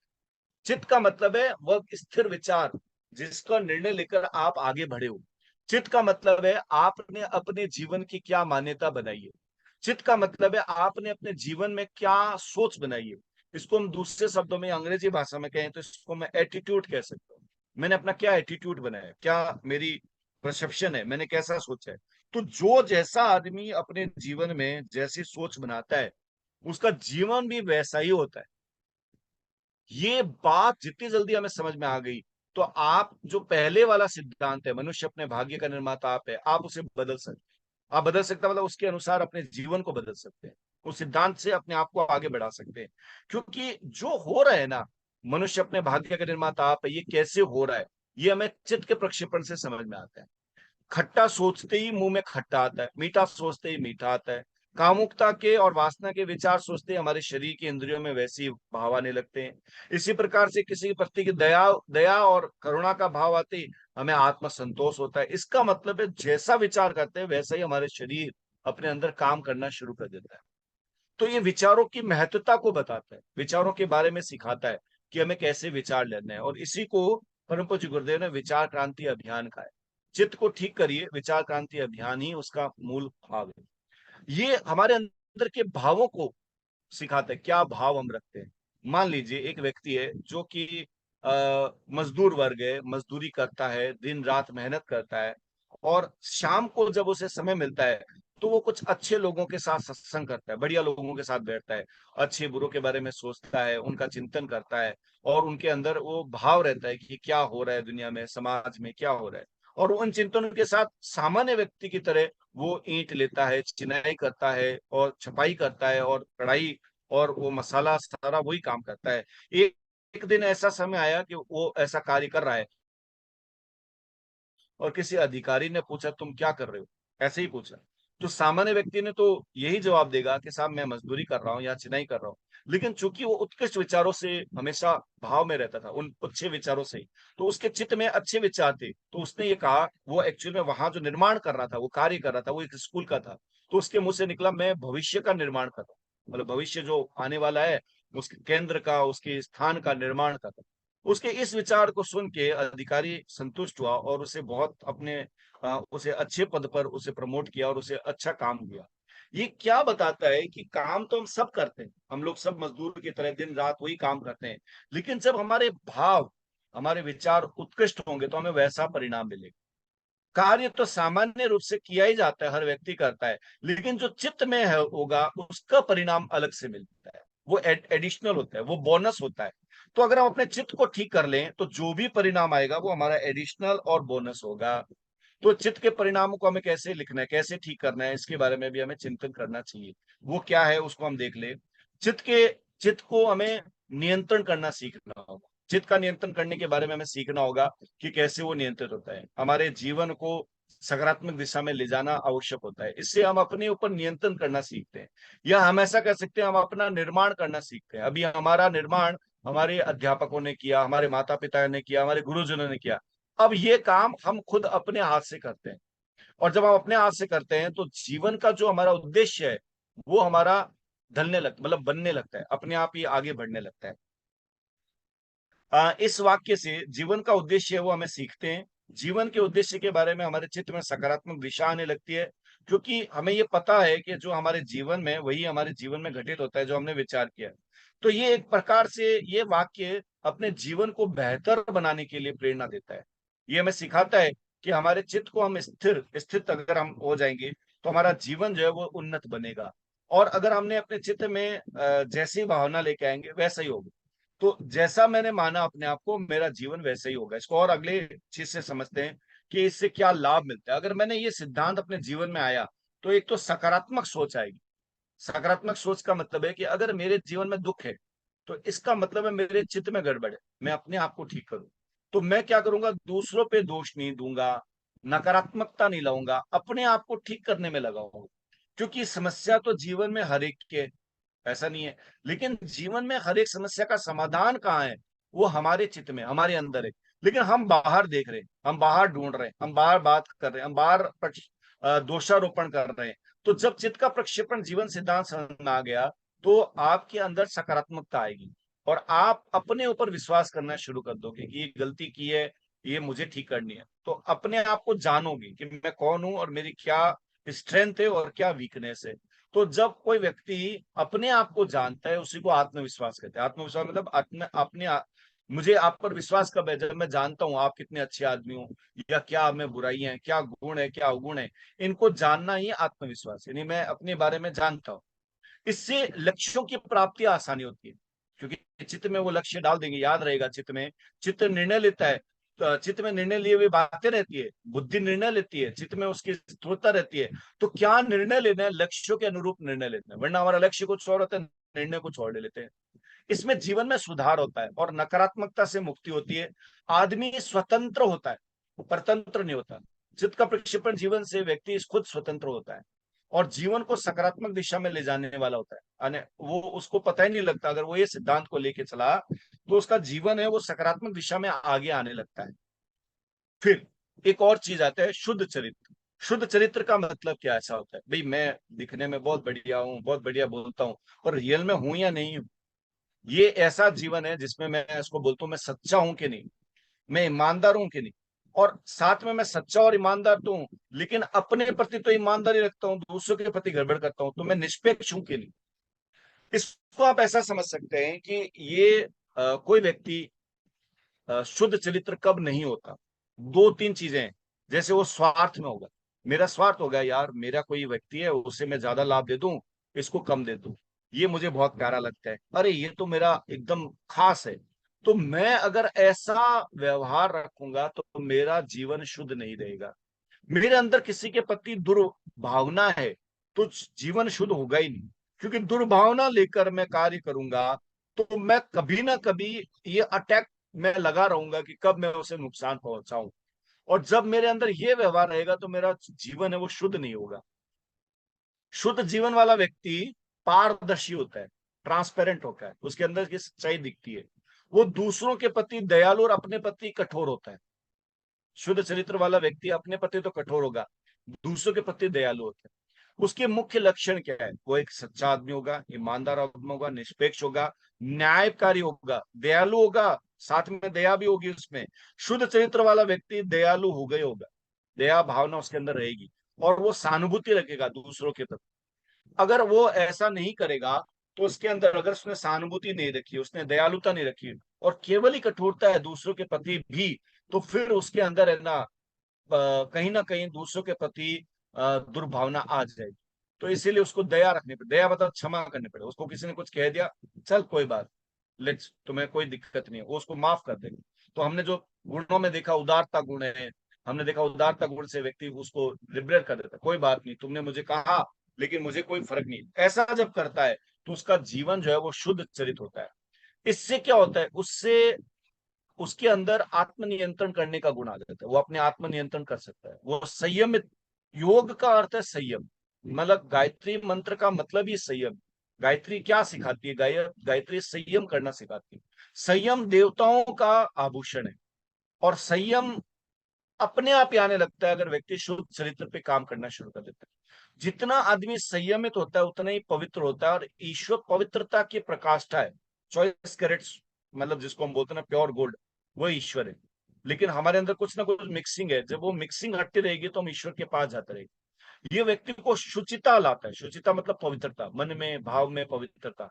चित्त का मतलब है वह स्थिर विचार जिसका निर्णय लेकर आप आगे बढ़े हो। चित्त का मतलब है आपने अपने जीवन की क्या मान्यता बनाई है। चित्त का मतलब है आपने अपने जीवन में क्या सोच बनाई है। इसको हम दूसरे शब्दों में अंग्रेजी भाषा में कहें तो इसको मैं एटीट्यूड कह सकता हूँ। मैंने अपना क्या एटीट्यूड बनाया है, क्या मेरी परसेप्शन है, मैंने कैसा सोचा है। तो जो जैसा आदमी अपने जीवन में जैसी सोच बनाता है उसका जीवन भी वैसा ही होता है। ये बात जितनी जल्दी हमें समझ में आ गई तो आप जो पहले वाला सिद्धांत है मनुष्य अपने भाग्य का निर्माता आप है, आप उसे बदल सकते हैं। आप बदल सकते हैं मतलब उसके अनुसार अपने जीवन को बदल सकते हैं, उस सिद्धांत से अपने आप को आगे बढ़ा सकते हैं। क्योंकि जो हो रहा है ना, मनुष्य अपने भाग्य का निर्माता आप है, ये कैसे हो रहा है ये हमें चित्त के प्रक्षेपण से समझ में आता है। खट्टा सोचते ही मुंह में खट्टा आता है, मीठा सोचते ही मीठा आता है। कामुकता के और वासना के विचार सोचते ही हमारे शरीर के इंद्रियों में वैसे ही भाव आने लगते हैं। इसी प्रकार से किसी के प्रति की दया दया और करुणा का भाव आते ही हमें आत्म संतोष होता है। इसका मतलब है जैसा विचार करते हैं वैसा ही हमारे शरीर अपने अंदर काम करना शुरू कर देता है। तो ये विचारों की महत्वता को बताता है, विचारों के बारे में सिखाता है कि हमें कैसे विचार लेना है, और इसी को परम पूज्य गुरुदेव ने विचार क्रांति अभियान का है। चित्त को ठीक करिए, विचार क्रांति अभियान ही उसका मूल भाव है। ये हमारे अंदर के भावों को सिखाता है, क्या भाव हम रखते हैं। मान लीजिए एक व्यक्ति है जो कि मजदूर वर्ग है, मजदूरी करता है, दिन रात मेहनत करता है, और शाम को जब उसे समय मिलता है तो वो कुछ अच्छे लोगों के साथ सत्संग करता है, बढ़िया लोगों के साथ बैठता है, अच्छे बुरों के बारे में सोचता है, उनका चिंतन करता है, और उनके अंदर वो भाव रहता है कि क्या हो रहा है दुनिया में, समाज में क्या हो रहा है। और उन चिंतनों के साथ सामान्य व्यक्ति की तरह वो ईंट लेता है, चिनाई करता है और छपाई करता है और कढ़ाई और वो मसाला सारा वही काम करता है। एक एक दिन ऐसा समय आया कि वो ऐसा कार्य कर रहा है और किसी अधिकारी ने पूछा तुम क्या कर रहे हो, ऐसे ही पूछा। तो सामान्य व्यक्ति ने तो यही जवाब देगा कि साहब मैं मजदूरी कर रहा हूँ या चिनाई कर रहा हूँ। लेकिन चूंकि वो उत्कृष्ट विचारों से हमेशा भाव में रहता था, उन अच्छे विचारों से, तो उसके चित्त में अच्छे विचार थे, तो उसने ये कहा, वो एक्चुअली में वहां जो निर्माण कर रहा था, वो कार्य कर रहा था, वो एक स्कूल का था। तो उसके मुंह से निकला मैं भविष्य का निर्माण कर रहा हूँ, मतलब भविष्य जो आने वाला है उसके केंद्र का, उसके स्थान का निर्माण कर रहा हूं। उसके इस विचार को सुन के अधिकारी संतुष्ट हुआ और उसे बहुत अपने उसे अच्छे पद पर उसे प्रमोट किया और उसे अच्छा काम दिया। ये क्या बताता है कि काम तो हम सब करते हैं, हम लोग सब मजदूर की तरह दिन रात वही काम करते हैं, लेकिन जब हमारे भाव, हमारे विचार उत्कृष्ट होंगे तो हमें वैसा परिणाम मिलेगा। कार्य तो सामान्य रूप से किया ही जाता है, हर व्यक्ति करता है, लेकिन जो चित्त में है होगा उसका परिणाम अलग से मिलता है। वो एडिशनल होता है, वो बोनस होता है। तो अगर हम अपने चित्त को ठीक कर लें तो जो भी परिणाम आएगा वो हमारा एडिशनल और बोनस होगा। तो चित्त के परिणामों को हमें कैसे लिखना है, कैसे ठीक करना है, इसके बारे में भी हमें चिंतन करना चाहिए। वो क्या है उसको हम देख ले। चित्त के चित्त को हमें नियंत्रण करना सीखना होगा। चित्त का नियंत्रण करने के बारे में हमें सीखना होगा कि कैसे वो नियंत्रित होता है। हमारे जीवन को सकारात्मक दिशा में ले जाना आवश्यक होता है, इससे हम अपने ऊपर नियंत्रण करना सीखते हैं। या हम ऐसा कर सकते हैं, हम अपना निर्माण करना सीखते हैं। अभी हमारा निर्माण हमारे अध्यापकों ने किया, हमारे माता पिता ने किया, हमारे गुरुजनों ने किया। अब ये काम हम खुद अपने हाथ से करते हैं, और जब हम अपने हाथ से करते हैं तो जीवन का जो हमारा उद्देश्य है वो हमारा ढलने लगता, मतलब बनने लगता है, अपने आप ही आगे बढ़ने लगता है। इस वाक्य से जीवन का उद्देश्य है वो हमें सीखते हैं। जीवन के उद्देश्य के बारे में हमारे चित्त में सकारात्मक दिशा आने लगती है, क्योंकि हमें ये पता है कि जो हमारे जीवन में, वही हमारे जीवन में घटित होता है जो हमने विचार किया। तो ये एक प्रकार से ये वाक्य अपने जीवन को बेहतर बनाने के लिए प्रेरणा देता है। ये हमें सिखाता है कि हमारे चित्त को हम स्थिर स्थित अगर हम हो जाएंगे तो हमारा जीवन जो है वो उन्नत बनेगा। और अगर हमने अपने चित्त में जैसी भावना लेके आएंगे वैसा ही होगा। तो जैसा मैंने माना अपने आप को, मेरा जीवन वैसे ही होगा। इसको और अगले चीज से समझते हैं कि इससे क्या लाभ मिलता है। अगर मैंने ये सिद्धांत अपने जीवन में आया तो एक तो सकारात्मक सोच आएगी। सकारात्मक सोच का मतलब है कि अगर मेरे जीवन में दुख है तो इसका मतलब है मेरे चित्त में गड़बड़ है, मैं अपने आप को ठीक करूं। तो मैं क्या करूंगा, दूसरों पे दोष नहीं दूंगा, नकारात्मकता नहीं लाऊंगा, अपने आप को ठीक करने में लगाऊंगा। क्योंकि समस्या तो जीवन में हर एक के, ऐसा नहीं है, लेकिन जीवन में हर एक समस्या का समाधान कहाँ है, वो हमारे चित्त में, हमारे अंदर है। लेकिन हम बाहर देख रहे हैं, हम बाहर ढूंढ रहे हैं, हम बाहर बात कर रहे हैं, हम बाहर दोषारोपण कर रहे हैं। तो जब चित्त का प्रक्षेपण जीवन सिद्धांत समझ में आ गया तो आपके अंदर सकारात्मकता आएगी और आप अपने ऊपर विश्वास करना शुरू कर दोगे कि ये गलती की है, ये मुझे ठीक करनी है। तो अपने आप को जानोगे कि मैं कौन हूं और मेरी क्या स्ट्रेंथ है और क्या वीकनेस है। तो जब कोई व्यक्ति अपने आप को जानता है उसी को आत्मविश्वास कहते हैं। आत्मविश्वास मतलब मुझे आप पर विश्वास कब है, जब मैं जानता हूँ आप कितने अच्छे आदमी हो, या क्या आप में बुराई है, क्या गुण है, क्या अवगुण है। इनको जानना ही आत्मविश्वास, यानी मैं अपने बारे में जानता हूँ। इससे लक्ष्यों की प्राप्ति आसानी होती है, क्योंकि चित्त में वो लक्ष्य डाल देंगे, याद रहेगा चित्त में। चित्त निर्णय लेता है, तो चित्त में निर्णय लिए हुए बातें रहती है, बुद्धि निर्णय लेती है, चित्त में उसकी स्थिरता रहती है। तो क्या निर्णय लेना है, लक्ष्यों के अनुरूप निर्णय लेना है, वरना हमारा लक्ष्य कुछ और होता है, निर्णय कुछ और ले लेते हैं। इसमें जीवन में सुधार होता है और नकारात्मकता से मुक्ति होती है। आदमी स्वतंत्र होता है, परतंत्र नहीं होता। चित्त का प्रक्षेपण जीवन से व्यक्ति खुद स्वतंत्र होता है और जीवन को सकारात्मक दिशा में ले जाने वाला होता है। वो उसको पता ही नहीं लगता, अगर वो ये सिद्धांत को लेके चला तो उसका जीवन है वो सकारात्मक दिशा में आगे आने लगता है। फिर एक और चीज आता है, शुद्ध चरित्र। शुद्ध चरित्र का मतलब क्या ऐसा होता है, भाई मैं दिखने में बहुत बढ़िया हूँ, बहुत बढ़िया बोलता हूँ, और रियल में हूं या नहीं हूँ। ये ऐसा जीवन है जिसमें मैं इसको बोलता हूँ, मैं सच्चा हूं कि नहीं, मैं ईमानदार हूं कि नहीं। और साथ में मैं सच्चा और ईमानदार तो हूं, लेकिन अपने प्रति तो ईमानदारी रखता हूँ, दूसरों के प्रति गड़बड़ करता हूं, तो मैं निष्पक्ष हूं कि नहीं। इसको आप ऐसा समझ सकते हैं कि ये कोई व्यक्ति शुद्ध चरित्र कब नहीं होता, दो तीन चीजें हैं। जैसे वो स्वार्थ में होगा, मेरा स्वार्थ हो गया, यार मेरा कोई व्यक्ति है उसे मैं ज्यादा लाभ दे दूं, इसको कम दे दूं, ये मुझे बहुत प्यारा लगता है, अरे ये तो मेरा एकदम खास है, तो मैं अगर ऐसा व्यवहार रखूंगा तो मेरा जीवन शुद्ध नहीं रहेगा। मेरे अंदर किसी के प्रति दुर्भावना है तो जीवन शुद्ध होगा ही नहीं, क्योंकि दुर्भावना लेकर मैं कार्य करूंगा तो मैं कभी ना कभी ये अटैक में लगा रहूंगा कि कब मैं उसे नुकसान पहुंचाऊं। और जब मेरे अंदर ये व्यवहार रहेगा तो मेरा जीवन है वो शुद्ध नहीं होगा। शुद्ध जीवन वाला व्यक्ति पारदर्शी होता है, ट्रांसपेरेंट होता है, उसके अंदर की सच्चाई दिखती है। वो दूसरों के प्रति दयालु और अपने प्रति कठोर होता है। शुद्ध चरित्र वाला व्यक्ति अपने प्रति तो कठोर होगा, दूसरों के प्रति दयालु होता है। उसके मुख्य लक्षण क्या है? वो एक सच्चा आदमी होगा, ईमानदार आदमी होगा, निष्पक्ष होगा, न्यायकारी होगा, दयालु होगा, साथ में दया भी होगी उसमें। शुद्ध चरित्र वाला व्यक्ति दयालु होगा ही होगा, दया भावना उसके अंदर रहेगी, और वो सहानुभूति रखेगा दूसरों के प्रति। अगर वो ऐसा नहीं करेगा तो उसके अंदर, अगर उसने सहानुभूति नहीं रखी, उसने दयालुता नहीं रखी और केवल ही कठोरता है दूसरों के प्रति भी, तो फिर उसके अंदर है कहीं ना कहीं दूसरों के प्रति दुर्भावना आ जाएगी। तो इसीलिए उसको दया रखनी पड़े, दया मतलब क्षमा करनी पड़े। उसको किसी ने कुछ कह दिया, चल कोई बात, लेट्स, तुम्हें कोई दिक्कत नहीं है, वो उसको माफ कर देगा। तो हमने जो गुणों में देखा उदारता गुण है, हमने देखा उदारता गुण से व्यक्ति उसको लिबरेट कर देता है, कोई बात नहीं, तुमने मुझे कहा लेकिन मुझे कोई फर्क नहीं। ऐसा जब करता है तो उसका जीवन जो है वो शुद्ध चरित होता है। इससे क्या होता है? उससे उसके अंदर आत्मनियंत्रण करने का गुण आ जाता है, वो अपने आत्मनियंत्रण कर सकता है, वो संयमित। योग का अर्थ है संयम, मतलब गायत्री मंत्र का मतलब ही संयम। गायत्री क्या सिखाती है? गायत्री संयम करना सिखाती है। संयम देवताओं का आभूषण है, और संयम अपने आप ही आने लगता है अगर व्यक्ति शुद्ध चरित्र पे काम करना शुरू कर देता है। जितना आदमी संयमित होता है उतना ही पवित्र होता है, और ईश्वर पवित्रता की प्रकाष्ठा है। 24 कैरेट्स, मतलब जिसको हम बोलते हैं ना प्योर गोल्ड, वो ईश्वर है। लेकिन हमारे अंदर कुछ ना कुछ मिक्सिंग है, जब वो मिक्सिंग हटती रहेगी तो हम ईश्वर के पास जाते रहेंगे। ये व्यक्ति को शुचिता लाता है, शुचिता मतलब पवित्रता, मन में भाव में पवित्रता।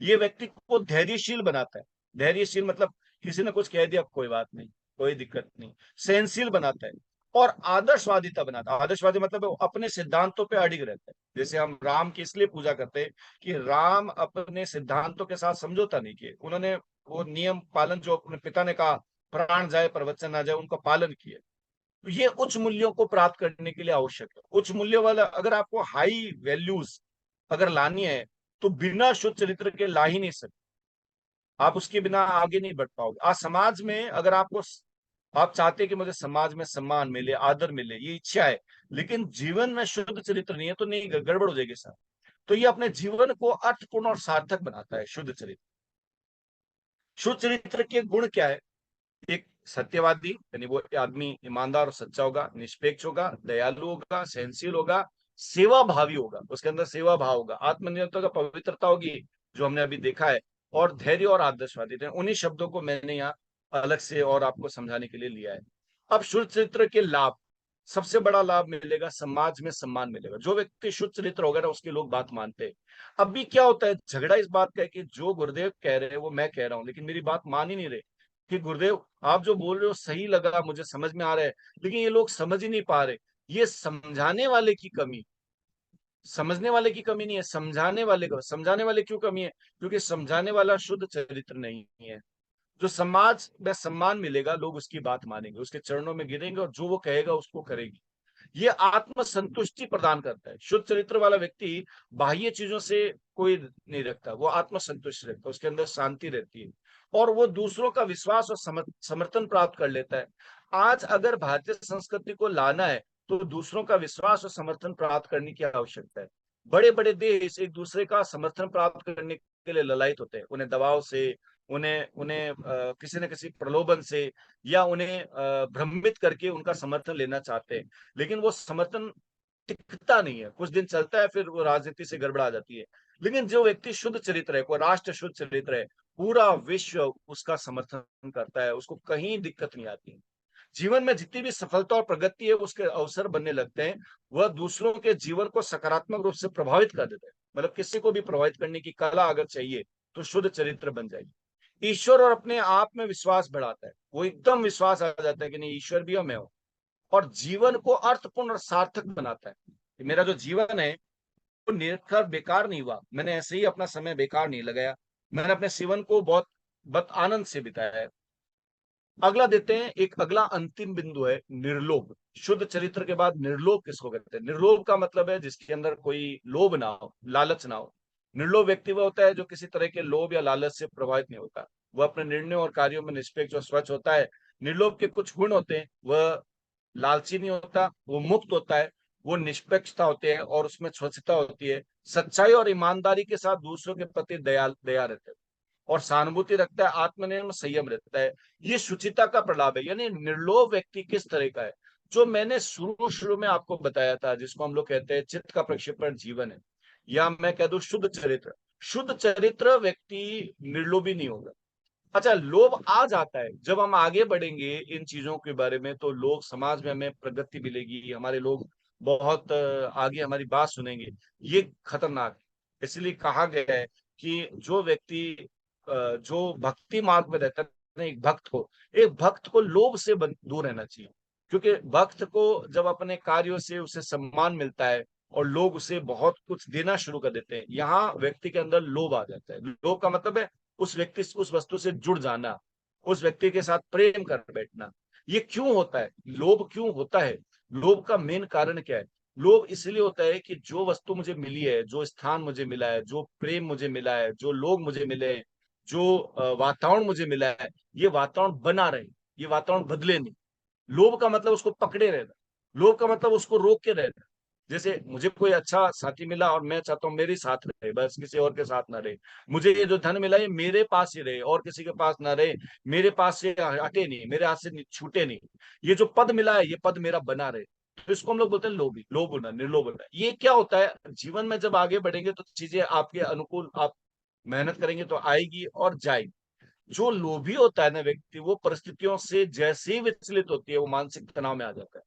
ये व्यक्ति को धैर्यशील बनाता है, धैर्यशील मतलब किसी ने कुछ कह दिया कोई बात नहीं, कोई दिक्कत नहीं, सहनशील बनाता है। और आदर्शवादिता बनाता है, आदर्शवादी मतलब वो अपने सिद्धांतों पे अडिग रहता है। जैसे हम राम की इसलिए पूजा करते हैं कि राम अपने सिद्धांतों के साथ समझौता नहीं किए, उन्होंने वो नियम पालन जो अपने पिता ने कहा, प्राण जाए पर वचन ना जाए, उनका पालन किए। तो ये उच्च मूल्यों को प्राप्त करने के लिए आवश्यक है। उच्च मूल्यों वाला अगर आपको हाई वैल्यूज अगर लानी है तो बिना शुद्ध चरित्र के ला ही नहीं सकते। आप उसके बिना आगे नहीं बढ़ पाओगे। आज समाज में अगर आप चाहते हैं कि मुझे समाज में सम्मान मिले, आदर मिले, ये इच्छा है, लेकिन जीवन में शुद्ध चरित्र नहीं है तो नहीं, गड़बड़ हो जाएगी सर। तो ये अपने जीवन को अर्थपूर्ण और सार्थक बनाता है शुद्ध चरित्र। शुद्ध चरित्र के गुण क्या है? एक सत्यवादी, यानी वो आदमी ईमानदार और सच्चा होगा, निष्पक्ष होगा, दयालु होगा, सहनशील होगा, सेवा भावी होगा, उसके अंदर सेवा भाव होगा, आत्मनियंत्रण का पवित्रता होगी जो हमने अभी देखा है, और धैर्य और आदर्शवादी थे। उन्हीं शब्दों को मैंने यहाँ अलग से और आपको समझाने के लिए लिया है। अब शुद्ध चरित्र के लाभ, सबसे बड़ा लाभ मिलेगा, समाज में सम्मान मिलेगा। जो व्यक्ति शुद्ध चरित्र होगा ना उसके लोग बात मानते हैं। अभी क्या होता है, झगड़ा इस बात का है कि जो गुरुदेव कह रहे हैं वो मैं कह रहा हूं, लेकिन मेरी बात मान ही नहीं रहे कि गुरुदेव आप जो बोल रहे हो सही लगा, मुझे समझ में आ रहा है, लेकिन ये लोग समझ ही नहीं पा रहे। ये समझाने वाले की कमी, समझने वाले की कमी नहीं है, समझाने वाले को, समझाने वाले क्यों कमी है? क्योंकि समझाने वाला शुद्ध चरित्र नहीं है। जो समाज में सम्मान मिलेगा, लोग उसकी बात मानेंगे, उसके चरणों में गिरेंगे, और जो वो कहेगा उसको करेंगे। ये आत्म संतुष्टि प्रदान करता है। शुद्ध चरित्र वाला व्यक्ति बाह्य चीजों से कोई नहीं रखता, वो आत्म संतुष्ट रहता है, उसके अंदर शांति रहती है, और वो दूसरों का विश्वास और समर्थन प्राप्त कर लेता है। आज अगर भारतीय संस्कृति को लाना है तो दूसरों का विश्वास और समर्थन प्राप्त करने की आवश्यकता है। बड़े बड़े देश एक दूसरे का समर्थन प्राप्त करने के लिए ललायत होते हैं, उन्हें दबाव से, उन्हें उन्हें किसी न किसी प्रलोभन से, या उन्हें भ्रमित करके उनका समर्थन लेना चाहते हैं। लेकिन वो समर्थन टिकता नहीं है, कुछ दिन चलता है, फिर वो राजनीति से गड़बड़ा जाती है। लेकिन जो व्यक्ति शुद्ध चरित्र है, कोई राष्ट्र शुद्ध चरित्र है, पूरा विश्व उसका समर्थन करता है, उसको कहीं दिक्कत नहीं आती। जीवन में जितनी भी सफलता और प्रगति है उसके अवसर बनने लगते हैं। वह दूसरों के जीवन को सकारात्मक रूप से प्रभावित कर देता है। मतलब किसी को भी प्रभावित करने की कला अगर चाहिए तो शुद्ध चरित्र बन जाएगी। ईश्वर और अपने आप में विश्वास बढ़ाता है, वो एकदम विश्वास आ जाता है कि नहीं, ईश्वर भी और मैं हूं। और जीवन को अर्थपूर्ण और सार्थक बनाता है कि मेरा जो जीवन है वो निरंतर बेकार नहीं हुआ, मैंने ऐसे ही अपना समय बेकार नहीं लगाया, मैंने अपने जीवन को बहुत बहुत आनंद से बिताया है। अगला देते हैं, एक अगला अंतिम बिंदु है निर्लोभ। शुद्ध चरित्र के बाद निर्लोभ किसको कहते हैं? निर्लोभ का मतलब है जिसके अंदर कोई लोभ ना हो, लालच ना हो। निर्लोभ व्यक्ति वह होता है जो किसी तरह के लोभ या लालच से प्रभावित नहीं होता। वह अपने निर्णयों और कार्यों में निष्पक्ष और स्वच्छ होता है। निर्लोभ के कुछ गुण होते हैं, वह लालची नहीं होता, वो मुक्त होता है, वो निष्पक्षता होती है और उसमें स्वच्छता होती है, सच्चाई और ईमानदारी के साथ दूसरों के प्रति दया दया रहता है और सहानुभूति रखता है, आत्मनियम संयम रहता है। ये शुचिता का प्रलाप है। यानी निर्लोभ व्यक्ति किस तरह का है? जो मैंने शुरू शुरू में आपको बताया था, जिसको हम लोग कहते हैं चित्त का प्रक्षेपण जीवन है, या मैं कह दूं शुद्ध चरित्र। शुद्ध चरित्र व्यक्ति निर्लोभी नहीं होगा। अच्छा, लोभ आ जाता है जब हम आगे बढ़ेंगे इन चीजों के बारे में, तो लोग समाज में हमें प्रगति मिलेगी, हमारे लोग बहुत आगे हमारी बात सुनेंगे। ये खतरनाक है। इसलिए कहा गया है कि जो व्यक्ति जो भक्ति मार्ग में रहता है ना, एक भक्त को लोभ से दूर रहना चाहिए। क्योंकि भक्त को जब अपने कार्यों से उसे सम्मान मिलता है और लोग उसे बहुत कुछ देना शुरू कर देते हैं, यहाँ व्यक्ति के अंदर लोभ आ जाता है। लोभ का मतलब है उस व्यक्ति उस वस्तु से जुड़ जाना, उस व्यक्ति के साथ प्रेम कर बैठना। ये क्यों होता है? लोभ क्यों होता है? लोभ का मेन कारण क्या है? लोभ इसलिए होता है कि जो वस्तु मुझे मिली है, जो स्थान मुझे मिला है, जो प्रेम मुझे मिला है, जो लोग मुझे मिले हैं, जो वातावरण मुझे मिला है, ये वातावरण बना रहे, ये वातावरण बदले नहीं। लोभ का मतलब उसको पकड़े रहना, लोभ का मतलब उसको रोक के रहना। जैसे मुझे कोई अच्छा साथी मिला और मैं चाहता हूँ मेरे साथ रहे, बस किसी और के साथ ना रहे। मुझे ये जो धन मिला ये मेरे पास ही रहे और किसी के पास ना रहे, मेरे पास से हटे नहीं, मेरे हाथ से छूटे नहीं। ये जो पद मिला है ये पद मेरा बना रहे। तो इसको हम लोग बोलते हैं लोभी, लोभ होना, निर्लोभ होना। ये क्या होता है? जीवन में जब आगे बढ़ेंगे तो चीजें आपके अनुकूल, आप मेहनत करेंगे तो आएगी और जाएगी। जो लोभी होता है ना व्यक्ति, वो परिस्थितियों से जैसे ही विचलित होती है वो मानसिक तनाव में आ जाता है।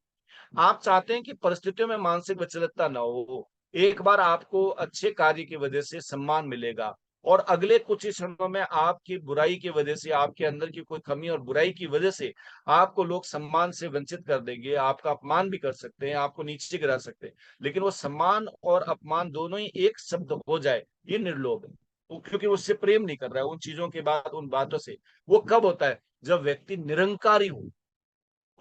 आप चाहते हैं कि परिस्थितियों में मानसिक विचलता ना हो। एक बार आपको अच्छे कार्य की वजह से सम्मान मिलेगा और अगले कुछ ही क्षणों में आपकी बुराई की वजह से, आपके अंदर की कोई कमी और बुराई की वजह से आपको लोग सम्मान से वंचित कर देंगे, आपका अपमान भी कर सकते हैं, आपको नीचे गिरा सकते हैं। लेकिन वो सम्मान और अपमान दोनों ही एक शब्द हो जाए, ये निर्लोभ है। क्योंकि उससे प्रेम नहीं कर रहा है उन चीजों के बाद, उन बातों से। वो कब होता है? जब व्यक्ति निरंकारी हो,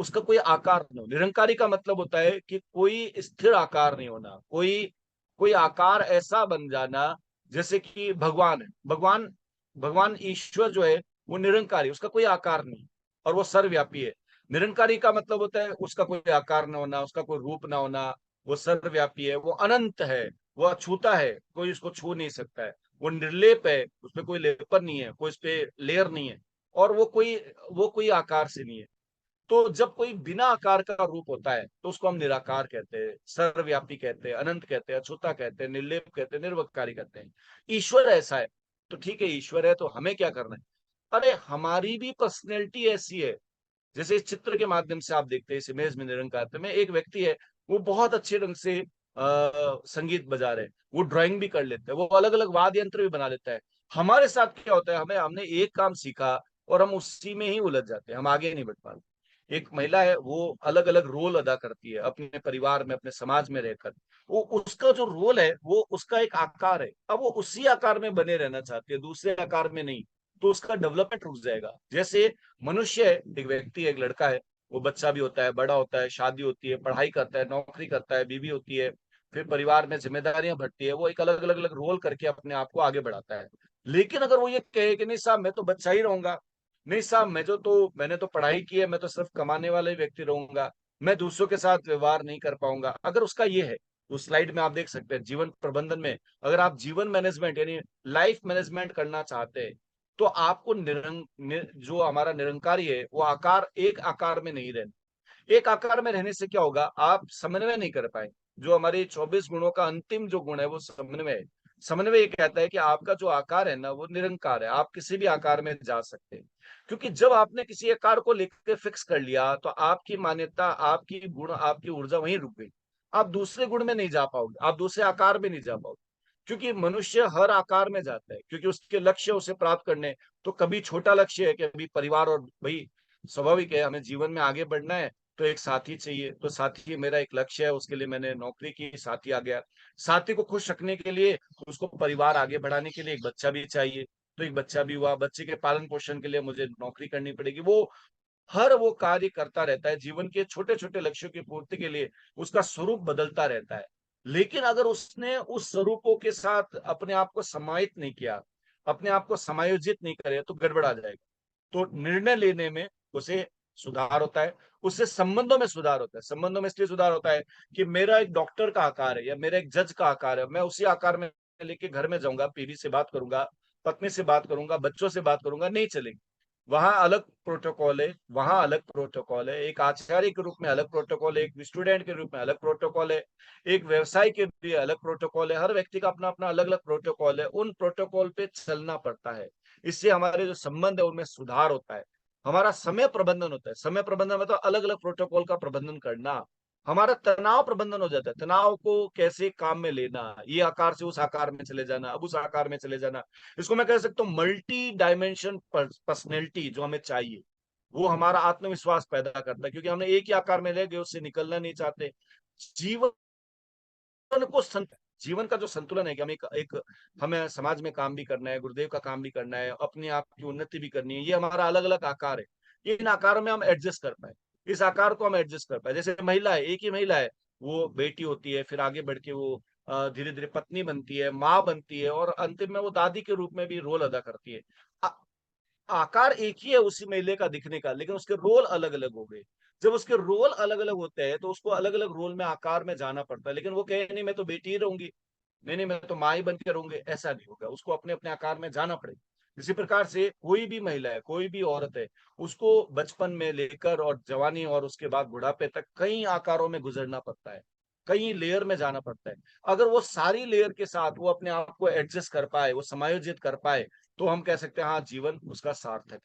उसका कोई आकार नहीं हो। निरंकारी का मतलब होता है कि कोई स्थिर आकार नहीं होना, कोई कोई आकार ऐसा बन जाना। जैसे कि भगवान है, भगवान भगवान ईश्वर जो है वो निरंकारी, उसका कोई आकार नहीं और वो सर्वव्यापी है। निरंकारी का मतलब होता है उसका कोई आकार ना होना, उसका कोई रूप ना होना। वो सर्वव्यापी है, वो अनंत है, वो अछूता है, कोई उसको छू नहीं सकता है। वो निर्लेप है, उसपे कोई लेपर नहीं है, कोई उस पे लेयर नहीं है। और वो कोई आकार से नहीं है। तो जब कोई बिना आकार का रूप होता है तो उसको हम निराकार कहते हैं, सर्वव्यापी कहते हैं, अनंत कहते हैं, अछूता कहते हैं, निर्लेप कहते हैं, निर्वकारी कहते हैं। ईश्वर ऐसा है। तो ठीक है, ईश्वर है तो हमें क्या करना है? अरे हमारी भी पर्सनैलिटी ऐसी है। जैसे इस चित्र के माध्यम से आप देखते हैं, इस इमेज में निरंकार में एक व्यक्ति है, वो बहुत अच्छे ढंग से संगीत बजा रहे हैं, वो ड्राइंग भी कर लेता है, वो अलग अलग वाद्य यंत्र भी बना लेता है। हमारे साथ क्या होता है? हमने एक काम सीखा और हम उसी में ही उलझ जाते हैं, हम आगे नहीं बढ़ पाते। एक महिला है, वो अलग अलग रोल अदा करती है अपने परिवार में, अपने समाज में रहकर। वो उसका जो रोल है वो उसका एक आकार है, अब वो उसी आकार में बने रहना चाहती है, दूसरे आकार में नहीं। तो उसका डेवलपमेंट रुक जाएगा। जैसे मनुष्य है, एक व्यक्ति है, एक लड़का है, वो बच्चा भी होता है, बड़ा होता है, शादी होती है, पढ़ाई करता है, नौकरी करता है, बीवी होती है, फिर परिवार में जिम्मेदारियां बढ़ती है, वो एक अलग अलग अलग रोल करके अपने आप को आगे बढ़ाता है। लेकिन अगर वो ये कहे कि नहीं साहब मैं तो बच्चा ही रहूंगा, नहीं साहब मैंने तो पढ़ाई की है, मैं तो सिर्फ कमाने वाला ही व्यक्ति रहूंगा, मैं दूसरों के साथ व्यवहार नहीं कर पाऊंगा, अगर उसका ये है, तो स्लाइड में आप देख सकते हैं जीवन प्रबंधन में, अगर आप जीवन मैनेजमेंट यानी लाइफ मैनेजमेंट करना चाहते हैं, तो आपको जो हमारा निरंकारी है वो आकार, एक आकार में नहीं रहना। एक आकार में रहने से क्या होगा? आप समन्वय नहीं कर पाए। जो हमारे 24 गुणों का अंतिम जो गुण है वो समन्वय है। समन्वय ये कहता है कि आपका जो आकार है ना वो निरंकार है, आप किसी भी आकार में जा सकते हैं। क्योंकि जब आपने किसी आकार को लेकर फिक्स कर लिया तो आपकी मान्यता, आपकी गुण, आपकी ऊर्जा वहीं रुक गई। आप दूसरे गुण में नहीं जा पाओगे, आप दूसरे आकार में नहीं जा पाओगे। क्योंकि मनुष्य हर आकार में जाता है, क्योंकि उसके लक्ष्य उसे प्राप्त करने। तो कभी छोटा लक्ष्य है कि अभी परिवार, और भाई स्वाभाविक है हमें जीवन में आगे बढ़ना है, तो एक साथी चाहिए, तो साथी मेरा एक लक्ष्य है, उसके लिए मैंने नौकरी की, साथी आ गया। साथी को खुश रखने के लिए, उसको परिवार आगे बढ़ाने के लिए एक बच्चा भी चाहिए। तो एक बच्चा भी हुआ, बच्चे के पालन पोषण के लिए मुझे नौकरी करनी पड़ेगी। वो कार्य करता रहता है, जीवन के छोटे छोटे लक्ष्यों की पूर्ति के लिए उसका स्वरूप बदलता रहता है। लेकिन अगर उसने उस स्वरूपों के साथ अपने आप को समाहित नहीं किया, अपने आप को समायोजित नहीं करे, तो गड़बड़ा जाएगा। तो निर्णय लेने में उसे सुधार होता है, उससे संबंधों में सुधार होता है। संबंधों में इसलिए सुधार होता है कि मेरा एक डॉक्टर का आकार है या मेरा एक जज का आकार है, मैं उसी आकार में लेके घर में जाऊंगा, बीवी से बात करूंगा, पत्नी से बात करूंगा, बच्चों से बात करूंगा, नहीं चलेगी। वहां अलग प्रोटोकॉल है, वहां अलग प्रोटोकॉल है, एक आचार्य के रूप में अलग प्रोटोकॉल है, एक स्टूडेंट के रूप में अलग प्रोटोकॉल है, एक व्यवसाय के लिए अलग प्रोटोकॉल है। हर व्यक्ति का अपना अपना अलग अलग प्रोटोकॉल है, उन प्रोटोकॉल पे चलना पड़ता है। इससे हमारे जो संबंध है उनमें सुधार होता है। हमारा समय प्रबंधन होता है। समय प्रबंधन मतलब अलग अलग प्रोटोकॉल का प्रबंधन करना। हमारा तनाव प्रबंधन हो जाता है, तनाव को कैसे काम में लेना, ये आकार से उस आकार में चले जाना, अब उस आकार में चले जाना। इसको मैं कह सकता हूँ मल्टी डायमेंशन पर्सनैलिटी जो हमें चाहिए, वो हमारा आत्मविश्वास पैदा करता है, क्योंकि हमने एक ही आकार में ले गए, उससे निकलना नहीं चाहते। जीवन को जीवन का जो संतुलन है कि एक हमें समाज में काम भी करना है, गुरुदेव का काम भी करना है, अपने आप की उन्नति भी करनी है। ये हमारा अलग अलग आकार है, इन आकारों में हम एडजस्ट कर पाए, इस आकार को हम एडजस्ट कर पाए। जैसे महिला है, एक ही महिला है, वो बेटी होती है, फिर आगे बढ़ के वो धीरे धीरे पत्नी बनती है, माँ बनती है, और अंतिम में वो दादी के रूप में भी रोल अदा करती है। आकार एक ही है उसी मेले का दिखने का, लेकिन उसके रोल अलग अलग हो गए। जब उसके रोल अलग अलग होते हैं तो उसको अलग अलग रोल में आकार में जाना पड़ता है। लेकिन वो कहे नहीं मैं तो बेटी ही रहूंगी, नहीं नहीं मैं तो माँ ही बन के रहूंगी, ऐसा नहीं होगा। उसको अपने अपने आकार में जाना पड़ेगा। इसी प्रकार से कोई भी महिला है, कोई भी औरत है, उसको बचपन में लेकर और जवानी और उसके बाद बुढ़ापे तक कई आकारों में गुजरना पड़ता है, कई लेयर में जाना पड़ता है। अगर वो सारी लेयर के साथ वो अपने आप को एडजस्ट कर पाए, वो समायोजित कर पाए, तो हम कह सकते हैं हाँ जीवन उसका सार्थक है।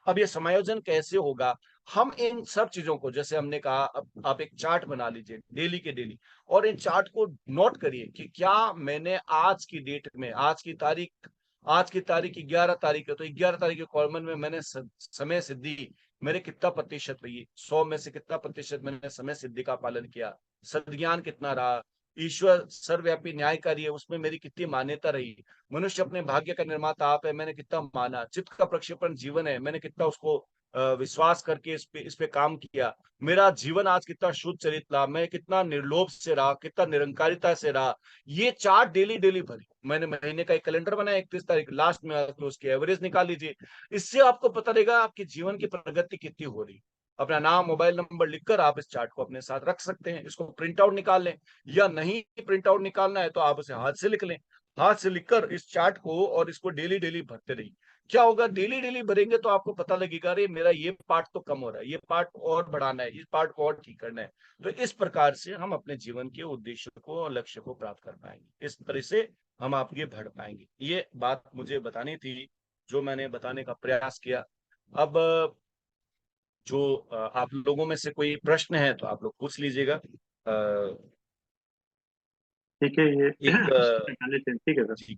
अब ये समायोजन कैसे होगा? हम इन सब चीजों को, जैसे हमने कहा, अब आप एक चार्ट बना लीजिए डेली के डेली, और इन चार्ट को नोट करिए कि क्या मैंने आज की डेट में, आज की तारीख 11 तारीख है, तो 11 तारीख के कॉलम में मैंने समय सिद्धि मेरे कितना प्रतिशत रही, 100 में से कितना प्रतिशत मैंने समय सिद्धि का पालन किया, सद्ज्ञान कितना रहा, ईश्वर सर्वव्यापी न्यायकारी है उसमें मेरी कितनी मान्यता रही, मनुष्य अपने भाग्य का निर्माता आप है, मैंने कितना माना, चित्त का प्रक्षेपण जीवन है, मैंने कितना उसको विश्वास करके इस पे काम किया, मेरा जीवन आज कितना शुद्ध चरित रहा, मैं कितना निर्लोभ से रहा, कितना निरंकारिता से रहा। ये चार्ट डेली डेली भरी। मैंने महीने का एक कैलेंडर बनाया, 31 तारीख लास्ट में आके उसकी एवरेज निकाल लीजिए। इससे आपको पता लगेगा आपकी जीवन की प्रगति कितनी हो रही। अपना नाम मोबाइल नंबर लिखकर आप इस चार्ट को अपने साथ रख सकते हैं, इसको प्रिंट आउट निकाल लें, या नहीं प्रिंट आउट निकालना है तो आप उसे हाथ से लिख लें। हाथ से लिखकर इस चार्ट को और इसको डेली डेली भरते रहिए। क्या होगा, डेली डेली भरेंगे तो आपको पता लगेगा अरे मेरा ये पार्ट तो कम हो रहा है, ये पार्ट और बढ़ाना है, इस पार्ट को और ठीक करना है। तो इस प्रकार से हम अपने जीवन के उद्देश्य को और लक्ष्य को प्राप्त कर पाएंगे, इस तरह से हम आगे बढ़ पाएंगे। ये बात मुझे बतानी थी, जो मैंने बताने का प्रयास किया। अब जो आप लोगों में से कोई प्रश्न है तो आप लोग पूछ लीजिएगा। ठीक है, ये एक ठीक है सर। जी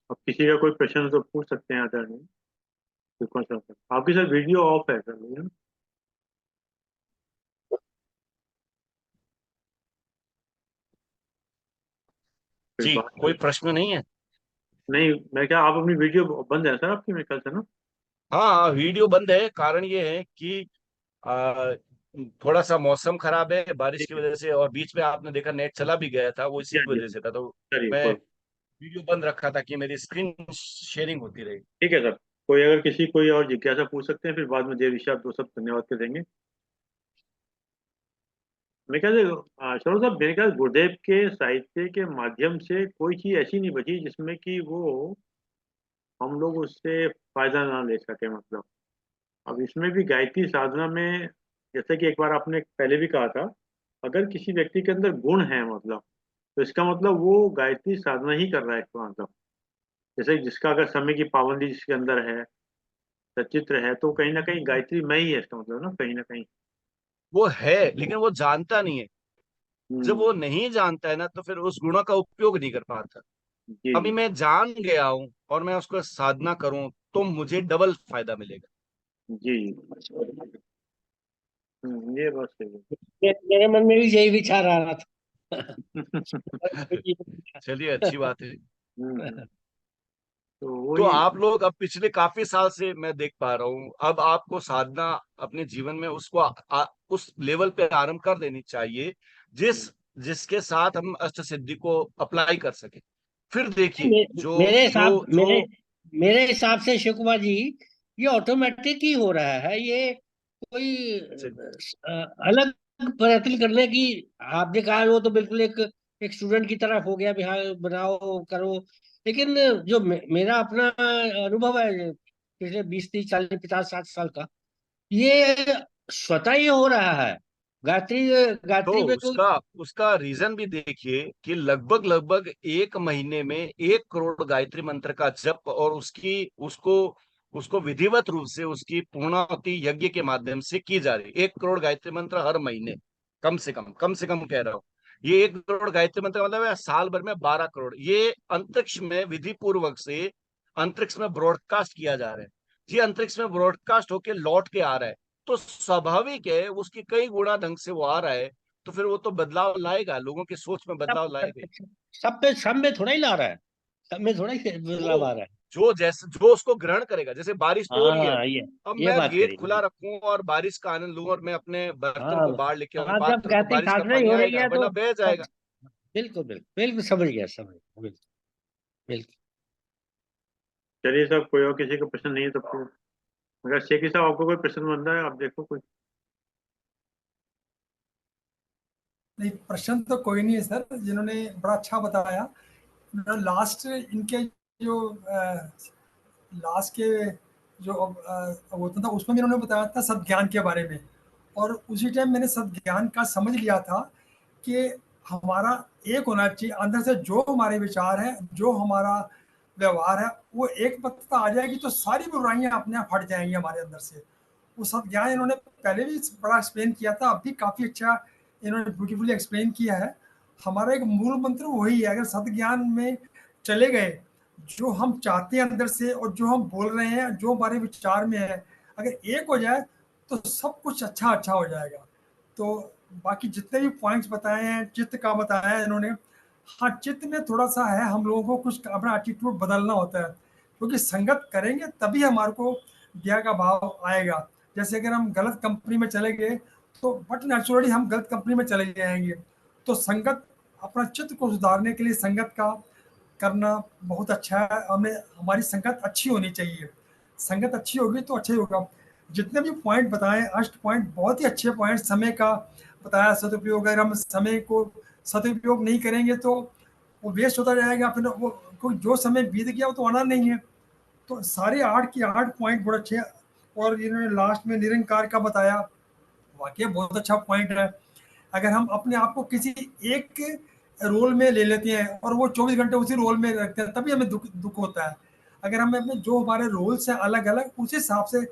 अब किसी का कोई प्रश्न हो तो पूछ सकते हैं आचार्य जी। कोई कौन सा सर? आपकी सर वीडियो ऑफ है सर, है ना? कोई जी, बात कोई प्रश्न नहीं है। नहीं, मैं क्या, आप अपनी वीडियो बंद है सर आपकी, मेरे ख्याल से ना? हाँ हाँ, वीडियो बंद है, कारण ये है कि आ, थोड़ा सा मौसम खराब है बारिश ठीक की है। वजह से, और बीच में आपने देखा नेट चला भी गया था, वो जी इसी हाँ, जी वजह हाँ। से था। तो चलिए मैं कोई। वीडियो बंद रखा था कि मेरी स्क्रीन शेयरिंग होती रही। ठीक है सर। कोई अगर किसी कोई और जिज्ञासा पूछ सकते हैं, फिर बाद में जय विषय आप दो सब धन्यवाद कर देंगे। मेरे ख्याल से सरोज साहब, मेरे ख्याल गुरुदेव के साहित्य के माध्यम से कोई चीज ऐसी नहीं बची जिसमें कि वो हम लोग उससे फायदा ना ले सके, मतलब। अब इसमें भी गायत्री साधना में, जैसे कि एक बार आपने पहले भी कहा था, अगर किसी व्यक्ति के अंदर गुण है, मतलब, तो इसका मतलब वो गायत्री साधना ही कर रहा है, इसका मतलब। जैसे जिसका अगर समय की पाबंदी जिसके अंदर है, सचित्र है, तो कहीं ना कहीं गायत्री में ही है, इसका मतलब ना, कहीं ना कहीं। वो है, लेकिन वो जानता नहीं है। जब हम्म। वो नहीं जानता है ना, तो फिर उस गुणों का उपयोग नहीं कर पाता। जी अभी जी। मैं जान गया हूं और मैं उसको साधना करूं, तो मुझे डबल फायदा मिलेगा। जी जी। ये बात सही है। मेरे मन में भी यही विचार आ रहा था। चलिए, अच्छी बात है। हम्म। तो तो वही। आप लोग अब पिछले काफी साल से मैं देख पा रहा हूँ, अब आपको साधना अपने जीवन में उसको उस लेवल पे आरंभ कर देनी चाहिए जिसके साथ हम अष्ट सिद्धि को अप्लाई कर सके। फिर देखिए मे, जो मेरे जो हिसाब जो मेरे मेरे हिसाब से शिव कुमार जी, ये ऑटोमेटिक ही हो रहा है। ये कोई अलग प्रयत्न करने की, आपने कहा वो तो बिल्कुल एक स्टूडेंट की तरह हो गया भी हाँ बनाओ करो। लेकिन जो मेरा अपना अनुभव है पिछले 20 30 40 50 60 साल का, ये स्वतः ही हो रहा है। गायत्री तो गायत्री में कोई। उसका उसका रीजन भी देखिए कि लगभग लगभग एक महीने में 1 करोड़ गायत्री मंत्र का जप, और उसकी उसको उसको विधिवत रूप से उसकी पूर्णाहुति यज्ञ के माध्यम से की जा रही है। 1 करोड़ गायत्री मंत्र हर महीने, कम से कम कह रहा हूँ। ये 1 करोड़ गायत्री मंत्र का मतलब है साल भर में 12 करोड़, ये अंतरिक्ष में विधि पूर्वक से अंतरिक्ष में ब्रॉडकास्ट किया जा रहा है। ये अंतरिक्ष में ब्रॉडकास्ट होके लौट के आ रहा है। तो स्वाभाविक है उसकी कई गुणा ढंग से वो आ रहा है, तो फिर वो तो बदलाव लाएगा, लोगों की सोच में बदलाव लाएगा ही। सब में थोड़ा ही ला रहा है, सब में थोड़ा ही बदलाव आ जो रहा है। जो उसको ग्रहण करेगा, जैसे बारिश तो हो रही है, हाँ, अब ये मैं बात गेट खुला करिए। रखूं और बारिश का आनंद लूं और मैं अपने बर्तन हाँ को बाहर लेके आऊं हाँ, जब पात्र, तो गायत्री बारिश का साधना ही पानी हो रही आएगा, है तो वरना बह सब। जाएगा। बिल्कुल बिल्कुल बिल्कुल, समझ गया समझ गया, बिल्कुल बिल्कुल। चलिए साहब, कोई और किसी का प्रश्न नहीं है तब तो, अगर शेखी साहब आपको कोई प्रश्न बनता है आप देखो कोई। नहीं, प्रश्न तो कोई नहीं है सर, जिन्होंने बड़ा अच्छा बताया। लास्ट इनके जो लास्ट के जो होता था उसमें भी इन्होंने बताया था सद्ज्ञान के बारे में। और उसी टाइम मैंने सद्ज्ञान का समझ लिया था कि हमारा एक होना चाहिए अंदर से, जो हमारे विचार हैं, जो हमारा व्यवहार है, वो एक पत्ता आ जाएगी तो सारी बुराइयां अपने आप हट जाएंगी हमारे अंदर से। वो सद्ज्ञान इन्होंने पहले भी बड़ा एक्सप्लेन किया था, अब भी काफ़ी अच्छा इन्होंने ब्यूटीफुली एक्सप्लेन किया है। हमारा एक मूल मंत्र वही है, अगर सद्ज्ञान में चले गए, जो हम चाहते हैं अंदर से और जो हम बोल रहे हैं, जो हमारे विचार में है, अगर एक हो जाए तो सब कुछ अच्छा अच्छा हो जाएगा। तो बाकी जितने भी पॉइंट्स बताए हैं, चित्त का बताया है इन्होंने, हाँ चित्त में थोड़ा सा है, हम लोगों को कुछ अपना एटीट्यूड बदलना होता है, क्योंकि संगत करेंगे तभी हमारे को दया का भाव आएगा। जैसे अगर हम गलत कंपनी में चले गए तो बट नेचुरली हम गलत कंपनी में चले जाएंगे। तो संगत, अपना चित्त को सुधारने के लिए संगत का करना बहुत अच्छा है। हमें हमारी संगत अच्छी होनी चाहिए, संगत अच्छी होगी तो अच्छा ही होगा। जितने भी पॉइंट बताए, अष्ट पॉइंट बहुत ही अच्छे पॉइंट, समय का बताया सदुपयोग, अगर हम समय को सदुपयोग नहीं करेंगे तो वो वेस्ट होता जाएगा, फिर वो कोई जो समय बीत गया वो तो आना नहीं है। तो सारे 8 की 8 पॉइंट बहुत अच्छे हैं। और इन्होंने लास्ट में निरंकार का बताया, वाकई बहुत अच्छा पॉइंट है। अगर हम अपने आप को किसी एक रोल में ले लेते हैं और वो 24 घंटे उसी रोल में रखते हैं, तभी हमें दुख दुख होता है। अगर हम अपने जो हमारे रोल्स हैं अलग अलग, उस हिसाब से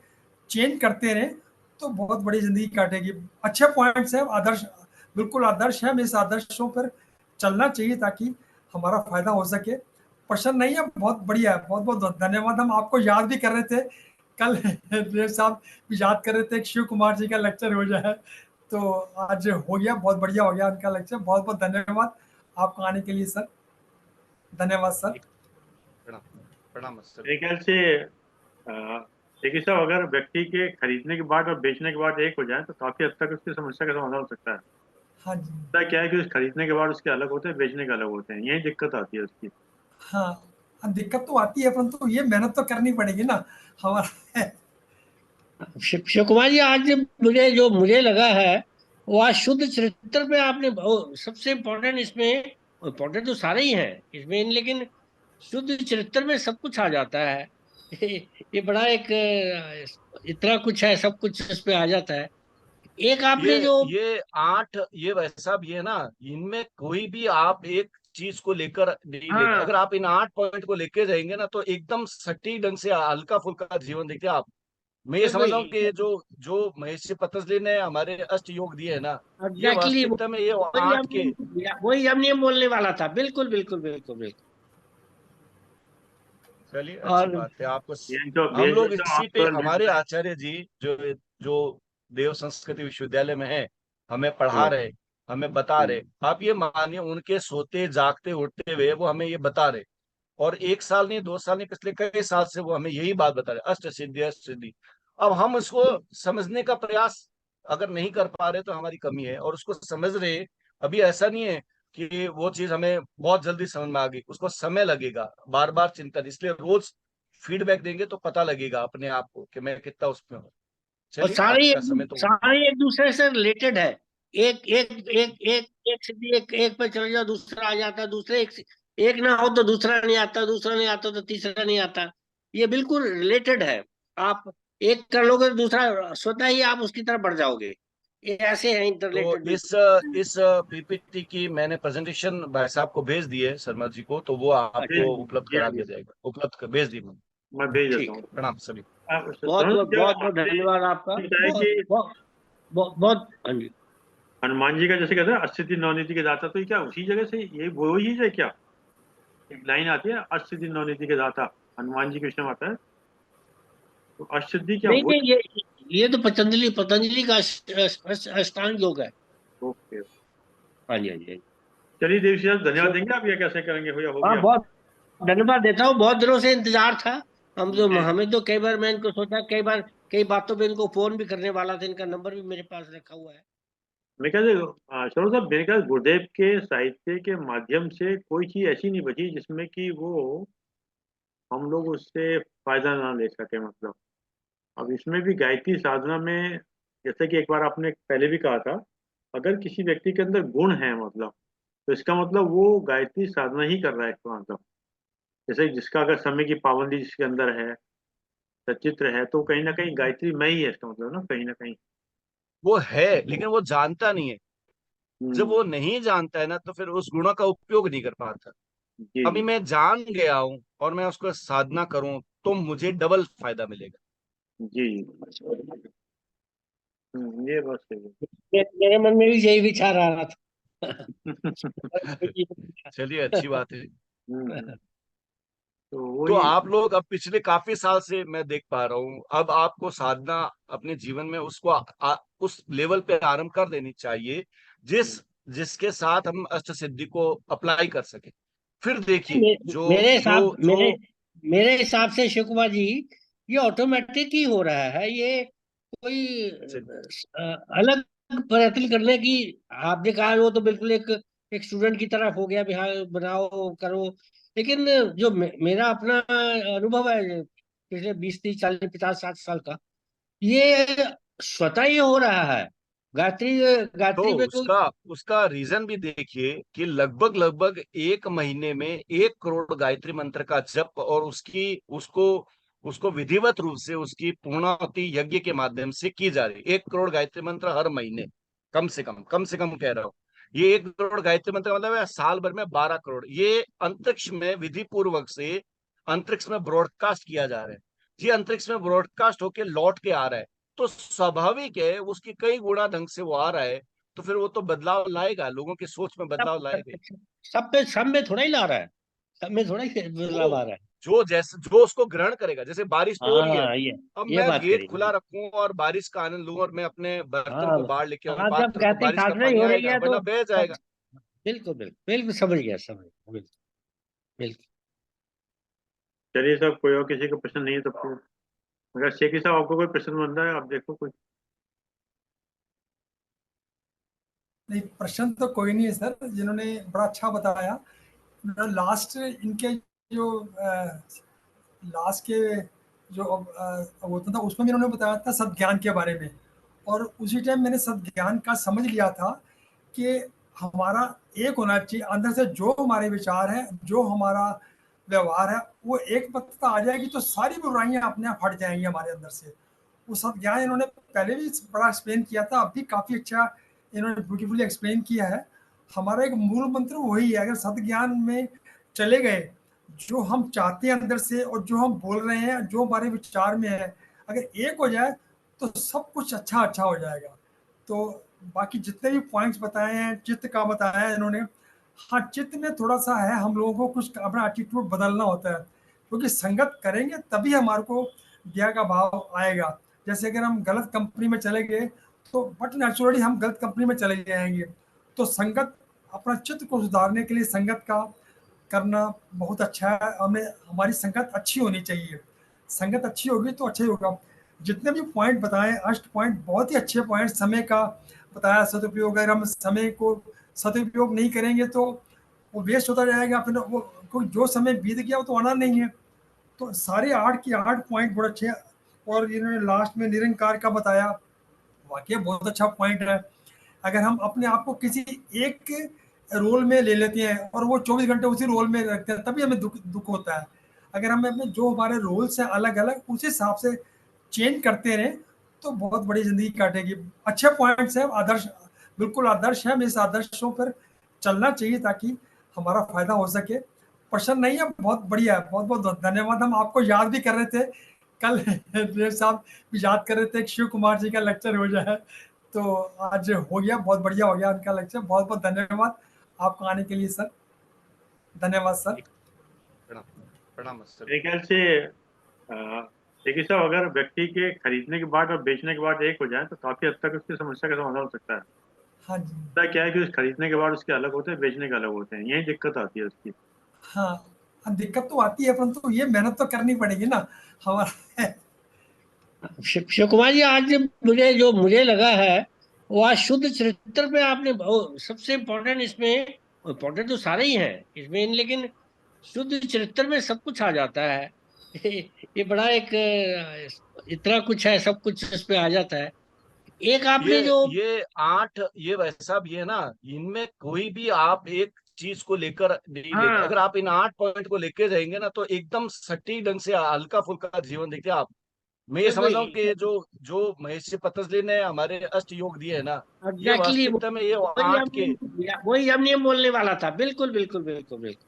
चेंज करते रहें तो बहुत बड़ी जिंदगी काटेगी। अच्छे पॉइंट्स हैं, आदर्श, बिल्कुल आदर्श है, हमें इस आदर्शों पर चलना चाहिए ताकि हमारा फायदा हो सके। प्रश्न नहीं है, बहुत बढ़िया है, बहुत बहुत धन्यवाद। हम आपको याद भी कर रहे थे कल देव साहब भी याद कर रहे थे कि शिव कुमार जी का लेक्चर हो जाए, तो आज हो गया, बहुत बढ़िया हो गया उनका लेक्चर। बहुत बहुत धन्यवाद आपको आने के लिए सर, धन्यवाद सर। प्रणाम, प्रणाम सर। मेरे ख्याल से देखिए साहब, अगर व्यक्ति के खरीदने के बाद और बेचने के बाद एक हो जाए तो काफी हद तक उसकी समस्या का समाधान हो सकता है। हाँ जी। होता क्या है कि उस खरीदने के बाद उसके अलग होते हैं, बेचने के अलग होते हैं, यही दिक्कत आती है उसकी। हाँ हाँ, दिक्कत तो आती है, परंतु ये मेहनत तो करनी पड़ेगी ना हमारा। शिव कुमार जी, आज जो मुझे लगा है वो आज शुद्ध चरित्र पे आपने सबसे इम्पोर्टेंट इसमें, इम्पोर्टेंट तो सारे ही हैं इसमें, लेकिन शुद्ध चरित्र में सब कुछ आ जाता है। ये बड़ा एक इतना कुछ है, सब कुछ इसमें आ जाता है। एक आपने जो ये 8, ये वैसा भी है ना, इनमें कोई भी आप एक चीज को लेकर नहीं लेंगे, हाँ, अगर आप इन 8 पॉइंट को लेकर जाएंगे ना तो एकदम सटीक ढंग से हल्का फुल्का जीवन देखते हैं आप। मैं ये समझ रहा हूँ कि वही ये जो जो महर्षि पतंजलि ने हमारे अष्ट योग दिए है ना, ये एग्जैक्टली, वास्तविकता में ये वही 8 हम के। वही हम ये बोलने वाला था। बिल्कुल बिल्कुल बिल्कुल बिल्कुल। चलिए अच्छी और बात है आपको। हम ये लोग तो इसी आप पे, हमारे आचार्य जी जो जो देव संस्कृति विश्वविद्यालय में है, हमें पढ़ा रहे, हमें बता रहे, आप ये मानिए उनके सोते जागते उठते हुए वो हमें ये बता रहे और 1 साल नहीं, 2 साल नहीं, पिछले कई साल से वो हमें यही बात बता रहे, अष्ट सिद्धि अष्ट सिद्धि। अब हम उसको समझने का प्रयास अगर नहीं कर पा रहे तो हमारी कमी है, और उसको समझ रहे। अभी ऐसा नहीं है कि वो चीज हमें बहुत जल्दी समझ में आ गई, उसको समय लगेगा, बार बार चिंतन, इसलिए रोज फीडबैक देंगे तो पता लगेगा अपने आप को कि मैं कितना उसमें हूँ। और चलिए, आपका समय तो हो गया। सारे एक दूसरे से रिलेटेड है। एक एक एक एक एक सिद्धि एक एक पे चले जाओ, दूसरा आ जाता है, दूसरे एक ना हो तो दूसरा नहीं आता, दूसरा नहीं आता तो तीसरा नहीं आता। ये बिल्कुल रिलेटेड है। आप एक कर लोगे तो दूसरा स्वतः ही आप उसकी तरफ बढ़ जाओगे। ये ऐसे है, तो इंटरलेटेड इस बिल्कुल। इस पीपीटी की मैंने प्रेजेंटेशन भाई साहब को भेज दी है, शर्मा जी को, तो वो आपको अच्छा, उपलब्ध जी करा हाँ जी, दिया जाएगा, भेज दी मैंने। मैं भेज देता ठीक हूँ। है। प्रणाम सभी। बहुत दोनों बहुत जो बहुत बहुत आपने धन्यवाद आपका। बताया बहुत कि बहुत बहुत बहुत, हाँ जी। हनुमान जी का जैसे कहते हैं असिद्धि नवनीति के दाता, तो ये क्या उसी जगह से ये वो ही है क्या? एक लाइन आती है असिद्धि नवनीति के दाता, हनुमान जी कृष्ण आता है, तो असिद्धि क्या नहीं वो? नहीं, ये तो पतंजलि पतंजलि का अष्टांग योग है। ओके, हाँ जी, हाँ जी, हाँ जी। चलिए देव जी, धन्यवाद सो देंगे आप, ये कैसे करेंगे, हो या हो हाँ, गया? बहुत धन्यवाद देता हूँ। बहुत दिनों से इंतजार था। जी जी। हमें तो कई बार मैं इनको सोचा, कई बार कई बातों पे इनको फोन भी करने वाला था, इनका नंबर भी मेरे पास रखा हुआ है। मैं कहते चलो साहब, मेरे ख्याल गुरुदेव के साहित्य के माध्यम से कोई चीज ऐसी नहीं बची जिसमें कि वो हम लोग उससे फायदा ना ले सके, मतलब। अब इसमें भी गायत्री साधना में, जैसे कि एक बार आपने पहले भी कहा था, अगर किसी व्यक्ति के अंदर गुण है, मतलब, तो इसका मतलब वो गायत्री साधना ही कर रहा है, इसका मतलब। जैसे जिसका अगर समय की पाबंदी जिसके अंदर है, सचित्र है, तो कहीं ना कहीं गायत्री में ही है, इसका मतलब ना, कहीं ना कहीं। वो है, लेकिन वो जानता नहीं है। जब हम्म। वो नहीं जानता है ना, तो फिर उस गुणों का उपयोग नहीं कर पाता। जी अभी जी। मैं जान गया हूं और मैं उसको साधना करूं तो मुझे डबल फायदा मिलेगा। जी जी। ये बात सही मेरे मन में भी यही विचार आ रहा था। है। चलिए, अच्छी बात है। तो तो वही। आप लोग अब पिछले काफी साल से मैं देख पा रहा हूँ, अब आपको साधना अपने जीवन में उसको उस लेवल पे आरंभ कर देनी चाहिए जिसके साथ हम अष्ट सिद्धि को अप्लाई कर सके। फिर देखिए, जो मेरे जो हिसाब जो मेरे हिसाब से शिव कुमार जी, ये ऑटोमेटिक ही हो रहा है। ये कोई अलग प्रयत्न करने की, आपने कहा वो तो बिल्कुल एक स्टूडेंट की तरफ हो गया भी, हाँ बनाओ करो। लेकिन जो मेरा अपना अनुभव है पिछले 20 30 40 50 60 साल का, ये स्वतः ही हो रहा है। गायत्री तो गायत्री में कोई। उसका उसका रीजन भी देखिए कि लगभग लगभग 1 महीने में 1 करोड़ गायत्री मंत्र का जप, और उसकी उसको उसको विधिवत रूप से उसकी पूर्णाहुति यज्ञ के माध्यम से की जा रही है। 1 करोड़ गायत्री मंत्र हर महीने, कम से कम कह रहा हूँ। ये 1 करोड़ गायत्री मंत्र मतलब है साल भर में 12 करोड़, ये अंतरिक्ष में विधि पूर्वक से अंतरिक्ष में ब्रॉडकास्ट किया जा रहा है। ये अंतरिक्ष में ब्रॉडकास्ट होके लौट के आ रहा है। तो स्वाभाविक है, उसकी कई गुणा ढंग से वो आ रहा है, तो फिर वो तो बदलाव लाएगा, लोगों की सोच में सब बदलाव लाएगा ही। सब में थोड़ा ही ला रहा है। सब में थोड़ा ही बदलाव जो आ रहा है। जो उसको ग्रहण करेगा, जैसे बारिश हो रही है, हाँ, अब ये मैं बात गेट खुला करेंगे। रखूं और बारिश का आनंद लूं और मैं अपने बर्तन हाँ को बाहर लेके आऊं, हाँ, बात जब करूं, तो कहते बारिश का साधना ही पानी हो रही आएगा, है तो वरना बह सब। जाएगा। बिल्कुल बिल्कुल बिल्कुल, समझ गया बिल्कुल बिल्कुल। चलिए साहब, कोई और किसी का प्रश्न नहीं है, तब तो अगर शेखी साहब आपको कोई प्रश्न बन रहा है, आप देखो कोई। नहीं, प्रश्न तो कोई नहीं है सर, जिन्होंने बड़ा अच्छा बताया। लास्ट इनके जो लास्ट के जो होता था उसमें भी इन्होंने बताया था सद्ज्ञान के बारे में। और उसी टाइम मैंने सद्ज्ञान का समझ लिया था कि हमारा एक होना चाहिए अंदर से, जो हमारे विचार हैं, जो हमारा व्यवहार है, वो एक पत्ता आ जाएगी तो सारी बुराइयां अपने आप हट जाएंगी हमारे अंदर से। वो सद्ज्ञान इन्होंने पहले भी बड़ा एक्सप्लेन किया था, अब भी काफ़ी अच्छा इन्होंने ब्यूटीफुली एक्सप्लेन किया है। हमारा एक मूल मंत्र वही है, अगर सद्ज्ञान में चले गए, जो हम चाहते हैं अंदर से और जो हम बोल रहे हैं, जो हमारे विचार में है, अगर एक हो जाए तो सब कुछ अच्छा अच्छा हो जाएगा। तो बाकी जितने भी पॉइंट्स बताए हैं, चित्त का बताया है इन्होंने। हाँ, चित्त में थोड़ा सा है, हम लोगों को कुछ अपना एटीट्यूड बदलना होता है, क्योंकि संगत करेंगे तभी हमारे को दया का भाव आएगा। जैसे अगर हम गलत कंपनी में चले गए तो बट नेचुरली हम गलत कंपनी में चले जाएंगे। तो संगत, अपना चित्त को सुधारने के लिए संगत का करना बहुत अच्छा है। हमें हमारी संगत अच्छी होनी चाहिए, संगत अच्छी होगी तो अच्छा ही होगा। जितने भी पॉइंट बताए, अष्ट पॉइंट बहुत ही अच्छे पॉइंट, समय का बताया सदुपयोग, अगर हम समय को सदुपयोग नहीं करेंगे तो वो वेस्ट होता जाएगा, फिर वो जो समय बीत गया वो तो आना नहीं है। तो सारे 8 के 8 पॉइंट बहुत अच्छे हैं। और इन्होंने लास्ट में निरंकार का बताया, वाकई बहुत अच्छा पॉइंट है। अगर हम अपने आप को किसी एक रोल में ले लेते हैं और वो 24 घंटे उसी रोल में रखते हैं, तभी हमें दुख दुख होता है। अगर हम अपने जो हमारे रोल्स हैं अलग अलग, उस हिसाब से चेंज करते रहें तो बहुत बड़ी जिंदगी काटेगी। अच्छे पॉइंट्स हैं, आदर्श, बिल्कुल आदर्श है। हमें इस आदर्शों पर चलना चाहिए ताकि हमारा फायदा हो सके। प्रश्न नहीं है, बहुत बढ़िया है, बहुत बहुत धन्यवाद। हम आपको याद भी कर रहे थे कल, देव साहब भी याद कर रहे थे कि शिव कुमार जी का लेक्चर हो जाए, तो आज हो गया, बहुत बढ़िया हो गया उनका लेक्चर। बहुत बहुत धन्यवाद आपको आने के लिए सर, धन्यवाद सर। प्रणाम, प्रणाम सर। मेरे ख्याल से देखिए साहब, अगर व्यक्ति के खरीदने के बाद और बेचने के बाद एक हो जाए तो काफी हद तक उसकी समस्या का समाधान हो सकता है। हाँ जी, होता क्या है कि उस खरीदने के बाद उसके अलग होते हैं, बेचने के अलग होते हैं, यही दिक्कत आती है उसकी। हाँ, दिक्कत तो आती है, परंतु ये मेहनत तो करनी पड़ेगी ना हमारा। शिव कुमार जी, आज मुझे लगा है वो आज शुद्ध चरित्र पे आपने सबसे इम्पोर्टेंट इसमें, इम्पोर्टेंट तो सारे ही हैं इसमें, लेकिन शुद्ध चरित्र में सब कुछ आ जाता है। ये बड़ा एक इतना कुछ है, सब कुछ इस पे आ जाता है। एक आपने जो ये 8, ये वैसा भी है ना, इनमें कोई भी आप एक चीज को लेकर नहीं लेते। हाँ, अगर आप इन 8 पॉइंट को लेकर जाएंगे ना तो एकदम सटीक ढंग से हल्का फुल्का जीवन देखिए आप। मैं ये समझ रहा हूँ कि जो जो महर्षि पतंजलि ने हमारे अष्ट योग दिए है ना, ये एग्जैक्टली वास्तविकता में ये वही 8 के। वही हम नहीं बोलने वाला था, बिल्कुल बिल्कुल बिल्कुल बिल्कुल।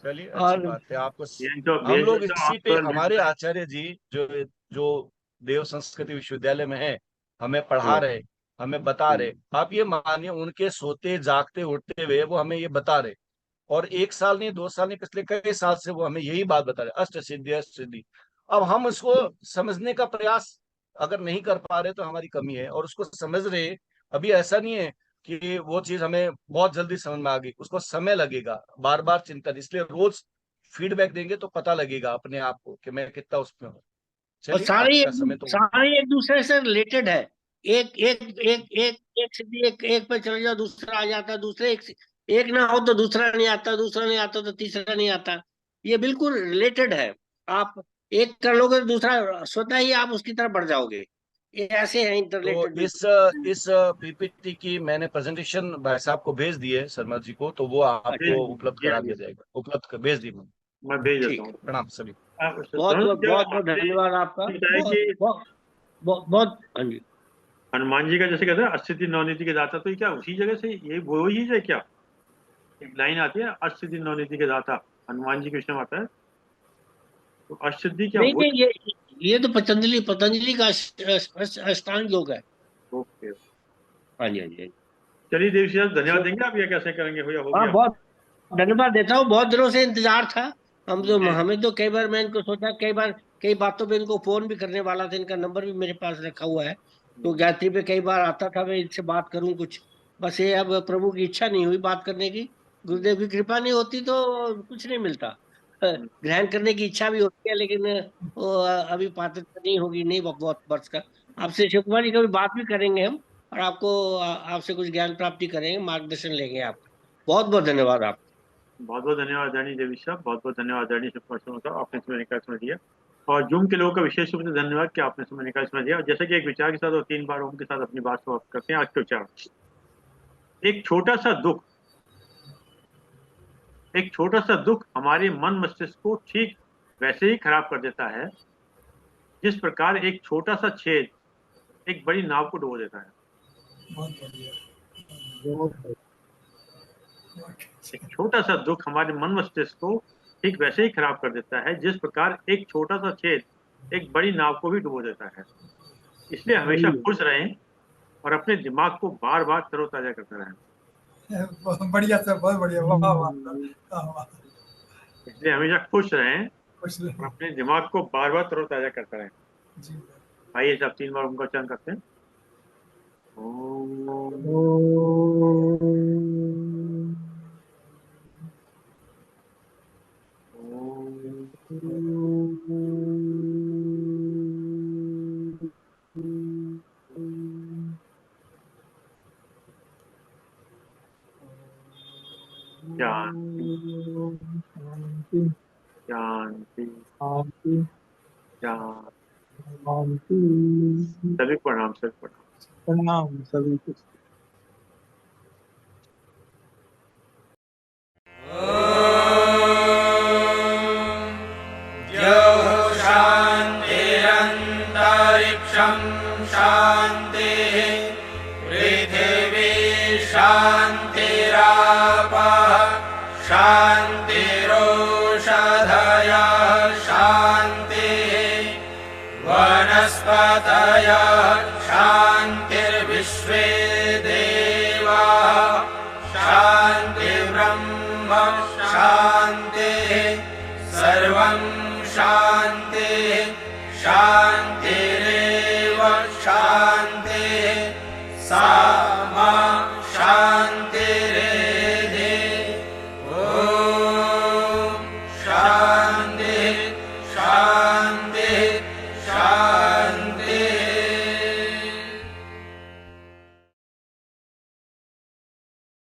चलिए, अच्छी और बात है आपको। हम भेज लोग देता हूँ इसी पे, आपको हमारे लिंक। आचार्य जी जो जो देव संस्कृति विश्वविद्यालय में है, हमें पढ़ा रहे, हमें बता रहे। आप ये मानिए उनके सोते जागते उठते हुए वो हमें ये बता रहे। और 1 साल नहीं, 2 साल नहीं, पिछले कई साल से वो हमें यही बात बता रहे, अष्ट सिद्धि अष्ट सिद्धि। अब हम उसको समझने का प्रयास अगर नहीं कर पा रहे तो हमारी कमी है, और उसको समझ रहे। अभी ऐसा नहीं है कि वो चीज हमें बहुत जल्दी समझ में आ गई, उसको समय लगेगा, बार बार चिंतन। इसलिए रोज फीडबैक देंगे तो पता लगेगा अपने आप को कि मैं कितना उसमें हूँ। और चलिए, आपका समय तो। सारे एक दूसरे से रिलेटेड है। एक एक एक एक एक से एक पे चले जाओ, दूसरा आ जाता है, दूसरे एक ना हो तो दूसरा नहीं आता, दूसरा नहीं आता तो तीसरा नहीं आता। ये बिल्कुल रिलेटेड है। आप एक कर लोगे तो दूसरा स्वतः ही आप उसकी तरफ बढ़ जाओगे। ये ऐसे है, तो इंटरलेटेड इस बिल्कुल। इस पीपीटी की मैंने प्रेजेंटेशन भाई साहब को भेज दी है, शर्मा जी को, तो वो अच्छा, आपको उपलब्ध जी हाँ करा जी, दिया जाएगा। भेज दी मैंने। मैं भेज देता ठीक। हूँ। प्रणाम सभी। बहुत धनुष, बहुत जो बहुत बहुत आपने धन्यवाद आपका। बताया बहुत कि बहुत बहुत बहुत, हाँ जी। हनुमान जी का जैसे कहते हैं अष्टसिद्धि नवनीति के दाता, तो ये क्या उसी जगह से ये वो ही है क्या? एक लाइन आती है अष्टसिद्धि नवनीति के दाता, हनुमान जी कृष्ण आता है, तो अष्टसिद्धि क्या नहीं वो? नहीं, ये तो पतंजलि पतंजलि का अष्टांग योग है। ओके। हाँ जी, हाँ जी, हाँ जी। चलिए देव जी, धन्यवाद So, देंगे आप, या कैसे करेंगे? हो हाँ, गया? बहुत धन्यवाद देता हूँ। बहुत दिनों से इंतजार था। जी हमें तो कई बार मैं इनको सोचा, कई बार कई बातों पे इनको फोन भी करने वाला था, इनका नंबर भी मेरे पास रखा हुआ है। तो गायत्री पे कई बार आता था, मैं इनसे बात करूं कुछ। बस ये अब प्रभु की इच्छा नहीं हुई बात करने की। गुरुदेव की कृपा नहीं होती तो कुछ नहीं मिलता। ग्रहण करने की इच्छा भी होती है, लेकिन वो अभी पात्रता नहीं होगी, नहीं बहुत वर्ष का। आपसे शिव कुमार जी कभी बात भी करेंगे हम, और आपको आपसे कुछ ज्ञान प्राप्ति करेंगे, मार्गदर्शन लेंगे आपका। बहुत बहुत धन्यवाद आप। बहुत बहुत धन्यवाद आदरणीय देवी साहब, बहुत बहुत धन्यवाद आदरणीय शिवकुमार साहब, आपने समय निकाल समय दिया। और जूम के लोगों का विशेष रूप से धन्यवाद कि आपने समय निकाल समय दिया। और जैसे कि एक विचार के साथ और 3 बार ओम के साथ अपनी बात समाप्त करते हैं आज के विचार। एक छोटा सा दुख, एक छोटा सा दुख हमारे मन मस्तिष्क को ठीक वैसे ही खराब कर देता है जिस प्रकार एक छोटा सा छेद एक बड़ी नाव को डुबो देता है। बहुत बढ़िया। एक छोटा सा दुख हमारे मन मस्तिष्क को ठीक वैसे ही खराब कर देता है जिस प्रकार एक छोटा सा छेद एक बड़ी नाव को भी डुबो देता है। इसलिए हमेशा खुश रहें और अपने दिमाग को बार बार तरोताजा करते रहें। बहुत बढ़िया सर, बहुत बढ़िया, वाह वाह सर, वाह वाह। इसलिए हमेशा खुश रहें खुश और रहे अपने दिमाग को बार बार तरोताजा करते रहें। जी। आइए सब 3 बार उनका उच्चारण करते हैं। ओम। ओम। शांति शांति शांति शांति। शांति। सभी प्रणाम, सभी प्रणाम। प्रणाम सभी को। शान्तिरन्तरिक्षं शान्तिः पृथिवी शान्तिरापः शान्तिरोषधयः शान्तिः वनस्पतयः शान्तिर्विश्वे देवाः शान्तिर्ब्रह्म शान्तिः सर्वं शान्तिः शान्तिरेव शान्तिः सा मा शान्तिरेधि। ॐ शान्ति।